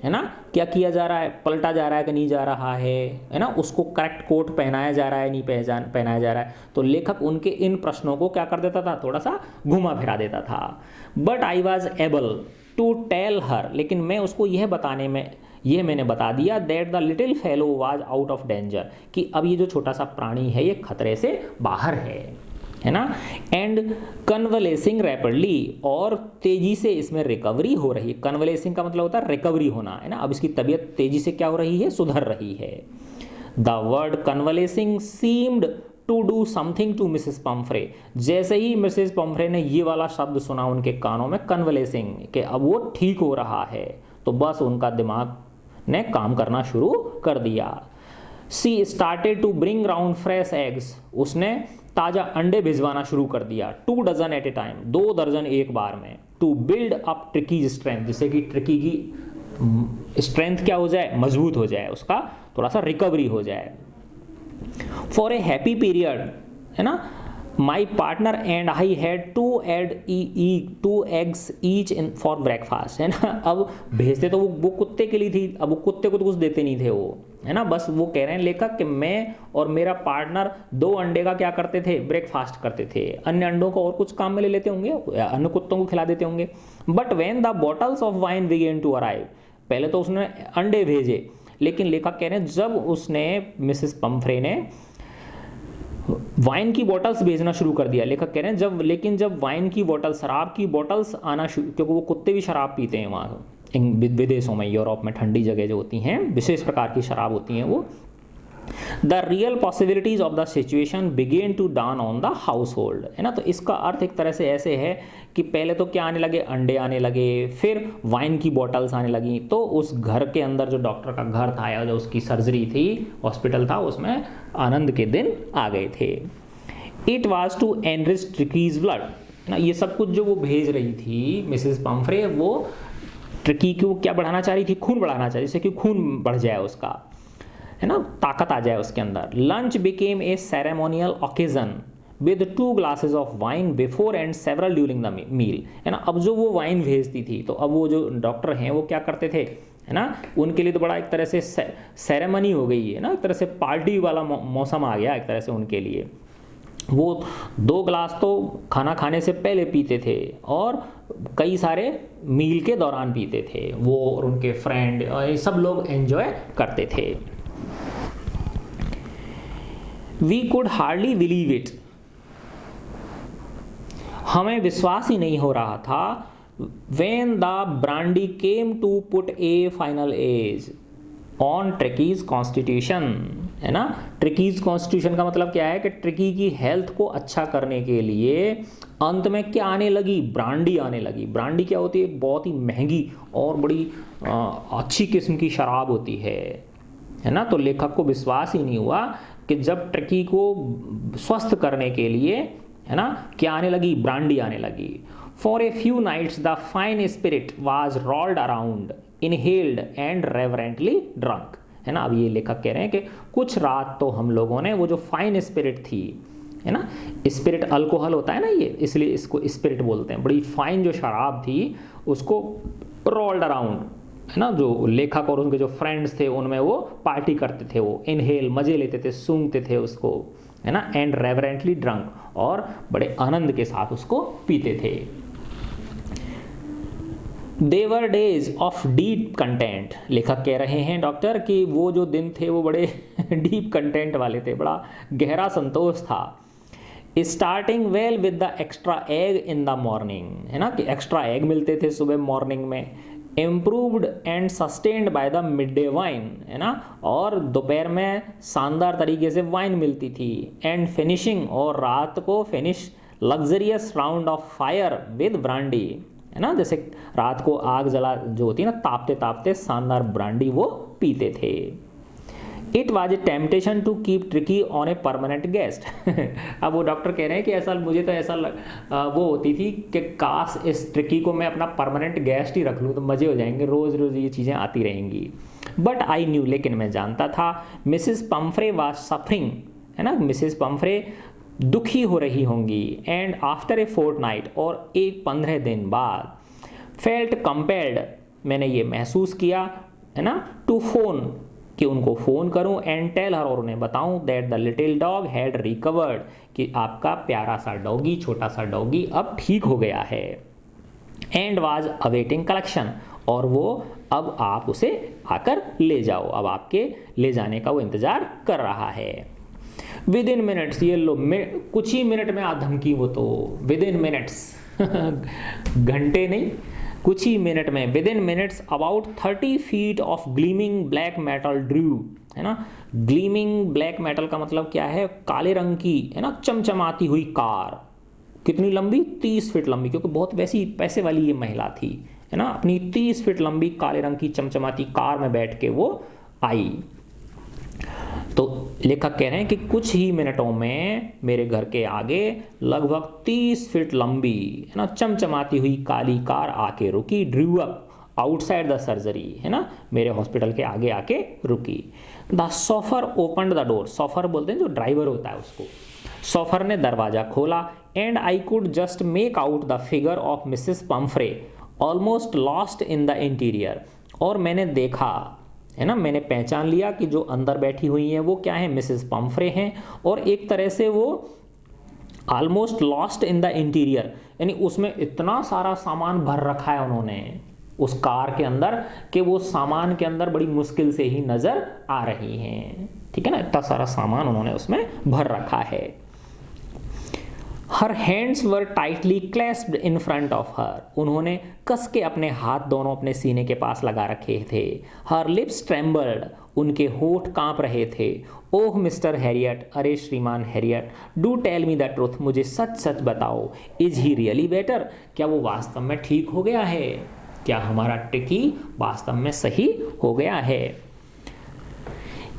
है ना, क्या किया जा रहा है, पलटा जा रहा है कि नहीं जा रहा है ना, उसको करेक्ट कोट पहनाया जा रहा है, नहीं पहनाया जा रहा है। तो लेखक उनके इन प्रश्नों को क्या कर देता था, थोड़ा सा घुमा फिरा देता था। But I was able to tell her, लेकिन मैं उसको यह बताने में, यह मैंने बता दिया, that the little fellow was out of danger, कि अब ये जो छोटा सा प्राणी है ये खतरे से बाहर है ना। एंड कन्वलेसिंग रैपिडली, और तेजी से इसमें रिकवरी हो रही है। कन्वलेसिंग का मतलब होता है रिकवरी होना, है ना। अब इसकी तबीयत तेजी से क्या हो रही है, सुधर रही है। The word convalescing seemed to do something to Mrs Pumphrey, जैसे ही मिसेस पम्फ्रे ने ये वाला शब्द सुना उनके कानों में, कन्वलेसिंग, कि अब वो ठीक हो रहा है, तो बस उनका दिमाग ने काम करना शुरू कर दिया। She started to bring round fresh eggs, उसने ताज़ा अंडे भिजवाना शुरू कर दिया। 2 डजन एट ए टाइम, 2 दर्जन एक बार में। To build up Tricki strength, जिससे कि ट्रिकी की स्ट्रेंथ क्या हो जाए, मजबूत हो जाए, उसका थोड़ा सा रिकवरी हो जाए। फॉर ए हैप्पी पीरियड, है ना, my partner and I had 2 eggs each in for breakfast, है ना। अब भेजते तो वो कुत्ते के लिए थी, अब वो कुत्ते को तो कुछ देते नहीं थे वो, है ना। बस वो कह रहे हैं लेखक कि मैं और मेरा पार्टनर 2 अंडे का क्या करते थे, ब्रेकफास्ट करते थे। अन्य अंडों को और कुछ काम में ले लेते होंगे, अन्य कुत्तों को खिला देते होंगे। But when the bottles of wine began to arrive, पहले तो उसने अंडे भेजे, लेकिन लेखक कह रहे हैं जब उसने, मिसेस पम्फ्रे ने वाइन की बॉटल्स भेजना शुरू कर दिया। लेखक कह रहे हैं जब वाइन की बॉटल, शराब की बॉटल्स आना शुरू, क्योंकि वो कुत्ते भी शराब पीते हैं वहाँ विदेशों में, यूरोप में ठंडी जगह जो होती हैं, विशेष प्रकार की शराब होती हैं वो। The real possibilities of the situation began to dawn on the household, है ना। तो इसका अर्थ एक तरह से ऐसे है कि पहले तो क्या आने लगे, अंडे आने लगे, फिर वाइन की बॉटल्स आने लगी। तो उस घर के अंदर, जो डॉक्टर का घर था या जो उसकी सर्जरी थी, हॉस्पिटल था, उसमें आनंद के दिन आ गए थे। It was to enrich Tricki's blood, ना। ये सब कुछ जो वो भेज रही थी मिसेस पम्फ्रे, वो ट्रिकी को क्या बढ़ाना चाह रही थी, खून बढ़ाना चाह रही, जिससे कि खून बढ़ जाए उसका, है ना, ताकत आ जाए उसके अंदर। Lunch became a ceremonial occasion with 2 glasses of wine before and several during the meal, है ना। अब जो वो वाइन भेजती थी, तो अब वो जो डॉक्टर हैं वो क्या करते थे, है ना, उनके लिए तो बड़ा एक तरह से सेरेमनी हो गई है ना, एक तरह से पार्टी वाला मौसम आ गया एक तरह से उनके लिए। वो 2 गिलास तो खाना खाने से पहले पीते थे और कई सारे मील के दौरान पीते थे, वो और उनके फ्रेंड सब लोग एंजॉय करते थे। We could hardly believe it, हमें विश्वास ही नहीं हो रहा था। when the brandy came to put a final age on Trekkies constitution, है ना। ट्रिकीज कॉन्स्टिट्यूशन का मतलब क्या है कि ट्रिकी की हेल्थ को अच्छा करने के लिए अंत में क्या आने लगी, ब्रांडी आने लगी। ब्रांडी क्या होती है, बहुत ही महंगी और बड़ी अच्छी किस्म की शराब होती है ना। तो लेखक को विश्वास ही नहीं हुआ कि जब ट्रिकी को स्वस्थ करने के लिए, है ना, क्या आने लगी, ब्रांडी आने लगी। For a few nights the fine spirit was rolled around, inhaled and reverently drunk, है ना। अब ये लेखक कह रहे हैं कि कुछ रात तो हम लोगों ने वो जो फाइन स्पिरिट थी, है ना, स्पिरिट अल्कोहल होता है ना ये, इसलिए इसको स्पिरिट बोलते हैं, बड़ी फाइन जो शराब थी उसको रोल्ड अराउंड, है ना, जो लेखक और उनके जो फ्रेंड्स थे उनमें वो पार्टी करते थे, वो इनहेल मजे लेते थे, सूंघते थे उसको, है ना, एंड रेवरेंटली ड्रंक, और बड़े आनंद के साथ उसको पीते थे। दे वर डेज ऑफ डीप कंटेंट, लेखक कह रहे हैं डॉक्टर कि वो जो दिन थे वो बड़े डीप कंटेंट वाले थे, बड़ा गहरा संतोष था। Starting well with the extra egg in the morning, है ना, कि एक्स्ट्रा एग मिलते थे सुबह मॉर्निंग में। Improved and sustained by the mid day wine, है ना, और दोपहर में शानदार तरीके से वाइन मिलती थी। एंड फिनिशिंग, और रात को finish luxurious round of fire with brandy, है ना, जैसे रात को आग जला जो होती है ना, तापते तापते शानदार ब्रांडी वो पीते थे। It was a temptation to keep Tricki on a permanent guest. अब वो डॉक्टर कह रहे हैं कि ऐसा मुझे तो ऐसा वो होती थी कि काश इस ट्रिकी को मैं अपना परमानेंट गेस्ट ही रख लूँ तो मज़े हो जाएंगे, रोज़ रोज़ ये चीज़ें आती रहेंगी। बट आई न्यू, लेकिन मैं जानता था, मिसिस पम्फ्रे वाज सफरिंग, है ना, मिसिस पम्फ्रे दुखी हो रही होंगी। एंड आफ्टर ए फोर्टनाइट, और एक 15 दिन बाद, फेल्ट कंपेल्ड, मैंने ये महसूस किया, है ना, टू फोन, कि उनको फ़ोन करूं, एंड टेल हर, और उन्हें बताऊं, that the little dog had recovered, कि आपका प्यारा सा डॉगी, छोटा सा डॉगी अब ठीक हो गया है। एंड वाज अवेटिंग कलेक्शन, और वो अब आप उसे आकर ले जाओ, अब आपके ले जाने का वो इंतज़ार कर रहा है। विद इन मिनट्स, ये लो कुछ ही मिनट में आ धमकी, वो तो विद इन मिनट्स घंटे नहीं, कुछ ही मिनट में, with in minutes about 30 feet of gleaming black metal Drew, है ना। ग्लीमिंग ब्लैक मेटल का मतलब क्या है, काले रंग की, है ना, चमचमाती हुई कार, कितनी लंबी, 30 फीट लंबी, क्योंकि बहुत वैसी पैसे वाली ये महिला थी, है ना, अपनी 30 फीट लंबी काले रंग की चमचमाती कार में बैठ के वो आई। तो लेखक कह रहे हैं कि कुछ ही मिनटों में मेरे घर के आगे लगभग 30 फीट लंबी, है ना, चमचमाती हुई काली कार आके रुकी। Drew up outside the surgery, है ना, मेरे हॉस्पिटल के आगे आके रुकी। द सॉफर ओपन्ड द डोर, सॉफर बोलते हैं जो ड्राइवर होता है उसको, सॉफर ने दरवाजा खोला। And I could just make out the figure of Mrs Pomfrey almost lost in the interior, और मैंने देखा, है ना, मैंने पहचान लिया कि जो अंदर बैठी हुई हैं वो क्या है, मिसेस पम्फ्रे हैं, और एक तरह से वो almost lost in the interior, यानी उसमें इतना सारा सामान भर रखा है उन्होंने उस कार के अंदर कि वो सामान के अंदर बड़ी मुश्किल से ही नज़र आ रही हैं, ठीक है ना, इतना सारा सामान उन्होंने उसमें भर रखा है। Her hands were tightly clasped in front of her, उन्होंने कस के अपने हाथ दोनों अपने सीने के पास लगा रखे थे। हर लिप्स ट्रेम्बल्ड, उनके होठ कांप रहे थे। ओह मिस्टर हैरियट, अरे श्रीमान Herriot, do tell me the truth, मुझे सच सच बताओ, इज ही रियली बेटर, क्या वो वास्तव में ठीक हो गया है, क्या हमारा ट्रिकी वास्तव में सही हो गया है।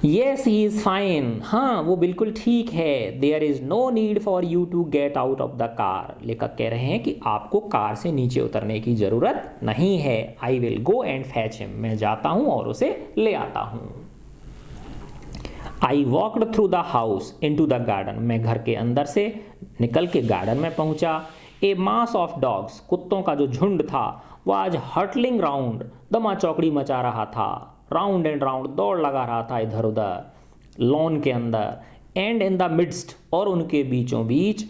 येस ही इज़ फाइन, हाँ वो बिल्कुल ठीक है। There is no need for you to get out of the car, लेखक कह रहे हैं कि आपको कार से नीचे उतरने की ज़रूरत नहीं है। I will go and fetch him, मैं जाता हूँ और उसे ले आता हूँ। I walked through the house into the garden, मैं घर के अंदर से निकल के गार्डन में पहुँचा। ए मास ऑफ डॉग्स, कुत्तों का जो झुंड था, वाज हर्टलिंग राउंड, दमा चौकड़ी मचा रहा था, राउंड एंड राउंड दौड़ लगा रहा था इधर उधर लॉन के अंदर। एंड इन द मिडस्ट, और उनके बीचों बीच,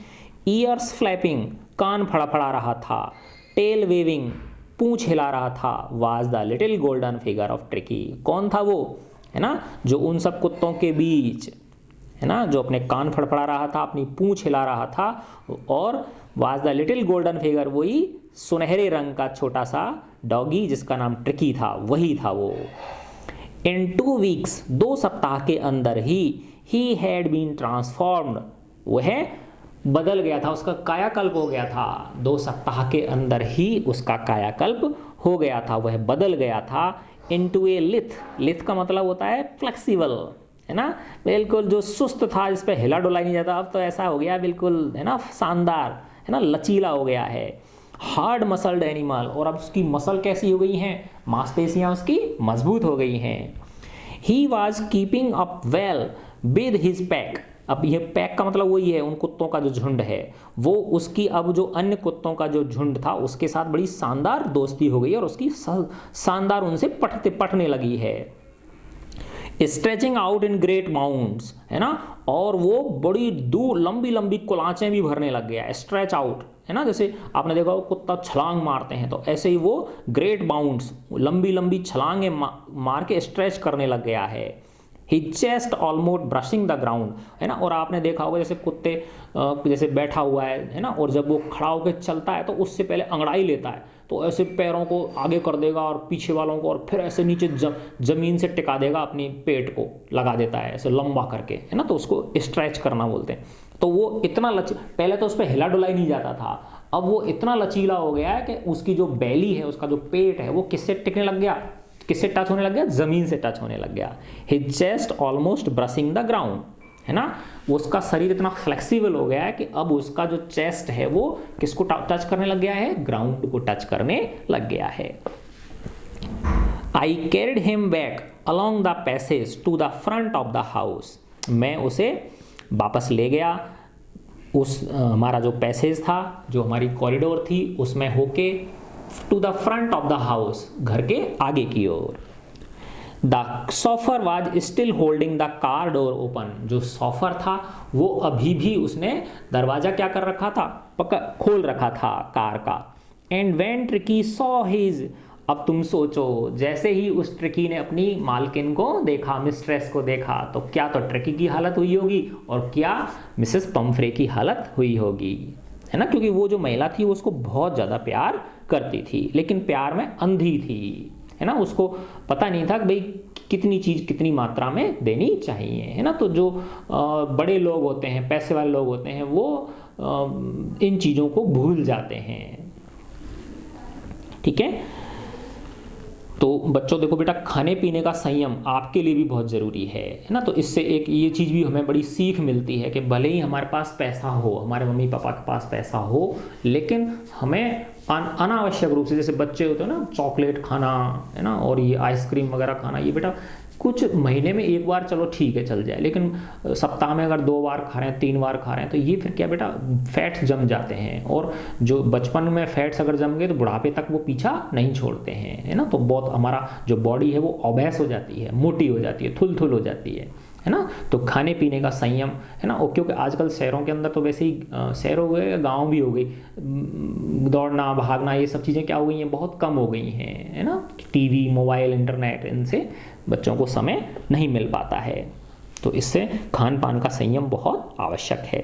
ईयर्स फ्लैपिंग, कान फड़फड़ा रहा था, टेल वेविंग, पूंछ हिला रहा था, was the little golden figure of tricky, कौन था वो, है ना, जो उन सब कुत्तों के बीच, है ना, जो अपने कान फड़फड़ा रहा था, अपनी पूंछ हिला रहा था, और was the little golden figure, वही सुनहरे रंग का छोटा सा डॉगी जिसका नाम ट्रिकी था, वही था वो। इन 2 वीक्स 2 सप्ताह के अंदर ही हैड बीन ट्रांसफॉर्म्ड, वह बदल गया था, उसका कायाकल्प हो गया था। 2 सप्ताह के अंदर ही उसका कायाकल्प हो गया था, वह बदल गया था इनटू ए लिथ का मतलब होता है फ्लेक्सिबल, है ना, बिल्कुल जो सुस्त था, जिस पे हिला डुला नहीं जाता, अब तो ऐसा हो गया बिल्कुल, है ना, शानदार, है ना, लचीला हो गया है। हार्ड मसल्ड एनिमल, और अब उसकी मसल कैसी हो गई हैं, मांसपेशियां उसकी मजबूत हो गई हैं। He was keeping up well with his pack, अब ये पैक का मतलब वही है, उन कुत्तों का जो झुंड है, वो उसकी अब जो अन्य कुत्तों का जो झुंड था उसके साथ बड़ी शानदार दोस्ती हो गई और उसकी शानदार उनसे पटने लगी है। Stretching out in great mounds, है ना, और वो बड़ी दूर लंबी लंबी कुलांचें भी भरने लग गया, स्ट्रेच आउट, है ना, जैसे आपने देखा कुत्ता छलांग मारते हैं, तो ऐसे ही वो ग्रेट बाउंड्स लंबी लंबी छलांगे मार के स्ट्रेच करने लग गया है। He chest almost brushing the ground, है ना, और आपने देखा होगा जैसे कुत्ते जैसे बैठा हुआ है ना, और जब वो खड़ा होकर चलता है तो उससे पहले अंगड़ाई लेता है, तो ऐसे पैरों को आगे कर देगा और पीछे वालों को, और फिर ऐसे नीचे जमीन से टिका देगा, अपनी पेट को लगा देता है ऐसे लंबा करके, है ना, तो उसको स्ट्रेच करना बोलते हैं। तो वो इतना पहले तो उस पर हिला डुला ही नहीं जाता था, अब वो इतना लचीला हो गया है कि उसकी जो बैली है, उसका जो पेट है, वो किससे टिकने लग गया, किससे टच होने लग गया, जमीन से टच होने लग गया। His chest almost brushing the ground, है ना, उसका शरीर इतना फ्लेक्सिबल हो गया है कि अब उसका जो चेस्ट है वो किसको टच करने लग गया है, ग्राउंड को टच करने लग गया है। I carried him back along the passage to the front of the house, मैं उसे वापस ले गया, उस हमारा जो पैसेज था, जो हमारी कॉरिडोर थी, उसमें होके to the front of the house, घर के आगे की ओर। The chauffeur was still holding the car door open, जो सॉफर था वो अभी भी उसने दरवाजा क्या कर रखा था, खोल रखा था कार का। And when tricky saw his, अब तुम सोचो, जैसे ही उस ट्रिकी ने अपनी मालकिन को देखा, मिस्ट्रेस को देखा, तो क्या तो ट्रिकी की हालत हुई होगी और क्या मिसेस पम्फ्रे की हालत हुई होगी, है ना, क्योंकि वो जो महिला थी वो उसको बहुत ज़्यादा प्यार करती थी, लेकिन प्यार में अंधी थी, है ना, उसको पता नहीं था कि भाई कितनी चीज़ कितनी मात्रा में देनी चाहिए, है ना। तो जो बड़े लोग होते हैं, पैसे वाले लोग होते हैं, वो इन चीज़ों को भूल जाते हैं, ठीक है। तो बच्चों देखो बेटा, खाने पीने का संयम आपके लिए भी बहुत ज़रूरी है ना, तो इससे एक ये चीज़ भी हमें बड़ी सीख मिलती है कि भले ही हमारे पास पैसा हो, हमारे मम्मी पापा के पास पैसा हो, लेकिन हमें अनावश्यक रूप से, जैसे बच्चे होते हैं ना, चॉकलेट खाना, है ना, और ये आइसक्रीम वगैरह खाना, ये बेटा कुछ महीने में एक बार चलो ठीक है चल जाए, लेकिन सप्ताह में अगर 2 बार खा रहे हैं, 3 बार खा रहे हैं, तो ये फिर क्या बेटा, फैट्स जम जाते हैं, और जो बचपन में फैट्स अगर जम गए तो बुढ़ापे तक वो पीछा नहीं छोड़ते हैं, है ना। तो बहुत हमारा जो बॉडी है वो ओबेस हो जाती है, मोटी हो जाती है, थुल हो जाती है ना। तो खाने पीने का संयम, है ना, और क्योंकि आजकल शहरों के अंदर तो वैसे ही शहर हो गए, गांव भी हो गई, दौड़ना भागना ये सब चीज़ें क्या हो गई हैं, बहुत कम हो गई हैं, है ना। टीवी, मोबाइल, इंटरनेट, इनसे बच्चों को समय नहीं मिल पाता है, तो इससे खान पान का संयम बहुत आवश्यक है।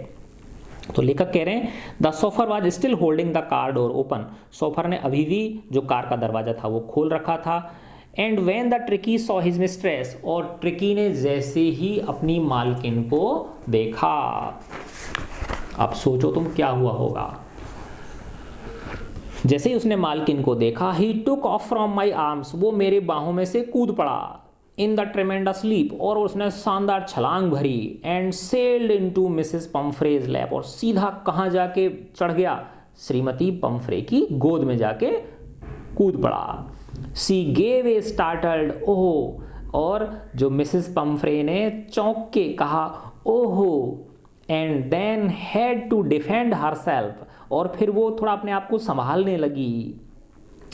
तो लेखक कह रहे हैं the so far was still holding the car door open, so far ने अभी भी जो कार का दरवाजा था वो खोल रखा था। And when the tricky saw his mistress, और ट्रिकी ने जैसे ही अपनी मालकिन को देखा, अब सोचो तुम क्या हुआ होगा। जैसे ही उसने मालकिन को देखा, he took off from my arms, वो मेरे बाहों में से कूद पड़ा, इन द ट्रेमेंडस लीप, और उसने शानदार छलांग भरी। And sailed into Mrs Pumphrey's lap, और सीधा कहाँ जाके चढ़ गया, श्रीमती पम्फ्रे की गोद में जाके कूद पड़ा। सी गेव ए स्टार्टल्ड ओह, और जो मिसेस पम्फ्रे ने चौंक के कहा ओहो, and then had to defend herself, और फिर वो थोड़ा अपने आप को संभालने लगी,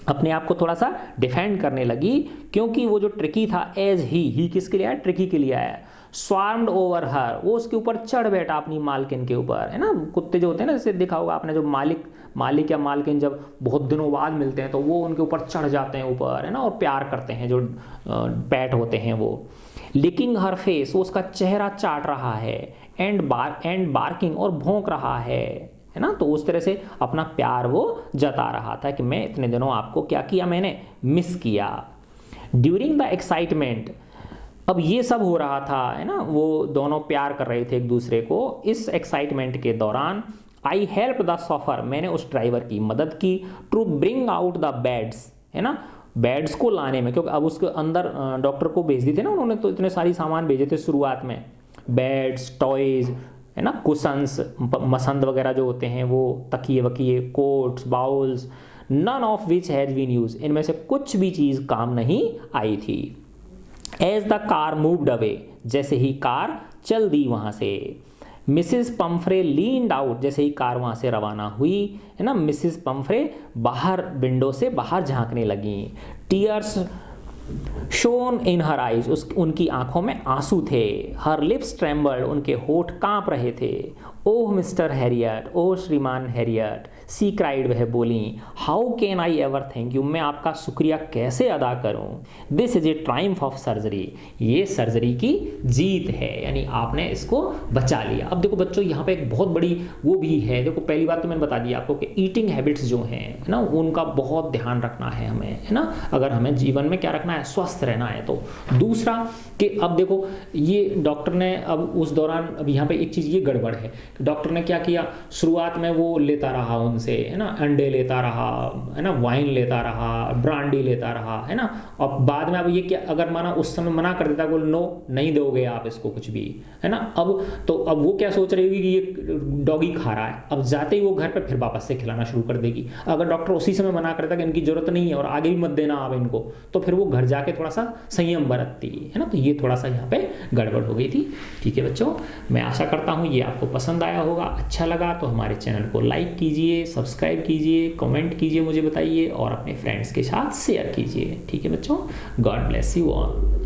अपने आप को थोड़ा सा डिफेंड करने लगी, क्योंकि वो जो ट्रिकी था, एज ही किसके लिए आया, ट्रिकी के लिए आया, स्वार्म्ड ओवर हर, वो उसके ऊपर चढ़ बैठा अपनी मालकिन के ऊपर, है ना। कुत्ते जो होते हैं ना, जैसे देखा होगा आपने, जो मालिक या मालकिन जब बहुत दिनों बाद मिलते हैं तो वो उनके ऊपर चढ़ जाते हैं ऊपर, है ना, और प्यार करते हैं, जो पैट होते हैं वो। लिकिंग हर फेस, वो उसका चेहरा चाट रहा है, एंड बार्किंग, और भौंक रहा है ना। तो उस तरह से अपना प्यार वो जता रहा था कि मैं इतने दिनों आपको क्या किया, मैंने मिस किया। ड्यूरिंग द एक्साइटमेंट, अब ये सब हो रहा था, है ना, वो दोनों प्यार कर रहे थे एक दूसरे को। इस एक्साइटमेंट के दौरान आई हेल्प द सफर, मैंने उस ड्राइवर की मदद की, to bring out the beds, है ना, बेड्स को लाने में, क्योंकि अब उसके अंदर डॉक्टर को भेज दी थे ना उन्होंने, तो इतने सारी सामान भेजे थे शुरुआत में, बेड्स, टॉयज़, है ना, कुशंस, मसंद वगैरह जो होते हैं वो, तकिए वकिए, coats, bowls, none of which has been used, इनमें से कुछ भी चीज़ काम नहीं आई थी। As the car moved away, जैसे ही कार चल दी वहाँ से, मिसिस पम्फ्रे लीन्ड आउट, जैसे ही कार वहाँ से रवाना हुई, है ना, मिसिस पम्फ्रे बाहर विंडो से बाहर झांकने लगी। Tears shown in her eyes, उनकी आंखों में आंसू थे। हर लिप्स ट्रेम्बल्ड, उनके होठ कांप रहे थे। ओह मिस्टर हैरियट, ओह श्रीमान हैरियट, सी क्राइड, वह बोली, how can I ever thank you, मैं आपका शुक्रिया कैसे अदा करूं। This is a triumph of surgery, ये सर्जरी की जीत है, यानी आपने इसको बचा लिया। अब देखो बच्चों, यहाँ पे एक बहुत बड़ी वो भी है, देखो पहली बात तो मैंने बता दिया आपको कि ईटिंग हैबिट्स जो हैं, है ना, उनका बहुत ध्यान रखना है हमें, है ना, अगर हमें जीवन में क्या रखना है, स्वस्थ रहना है। तो दूसरा कि अब देखो ये डॉक्टर ने अब उस दौरान, अब यहाँ पे एक चीज़ ये गड़बड़ है, डॉक्टर ने क्या किया, शुरुआत में वो लेता रहा उनसे, है ना, अंडे लेता रहा, है ना, वाइन लेता रहा, ब्रांडी लेता रहा, है ना, और बाद में अब ये क्या, अगर माना उस समय मना कर देता, बोल नो नहीं दोगे आप इसको कुछ भी, है ना, अब तो अब वो क्या सोच रही होगी कि ये डॉगी खा रहा है, अब जाते ही वो घर पे फिर वापस से खिलाना शुरू कर देगी। अगर डॉक्टर उसी समय मना करता कि इनकी जरूरत नहीं है और आगे भी मत देना आप इनको, तो फिर वो घर जाके थोड़ा सा संयम बरतती, है ना, तो ये थोड़ा सा यहाँ पे गड़बड़ हो गई थी। ठीक है बच्चों, मैं आशा करता हूँ ये आपको पसंद आया होगा, अच्छा लगा तो हमारे चैनल को लाइक कीजिए, सब्सक्राइब कीजिए, कमेंट कीजिए, मुझे बताइए और अपने फ्रेंड्स के साथ शेयर कीजिए। ठीक है बच्चों, गॉड ब्लेस यू ऑल।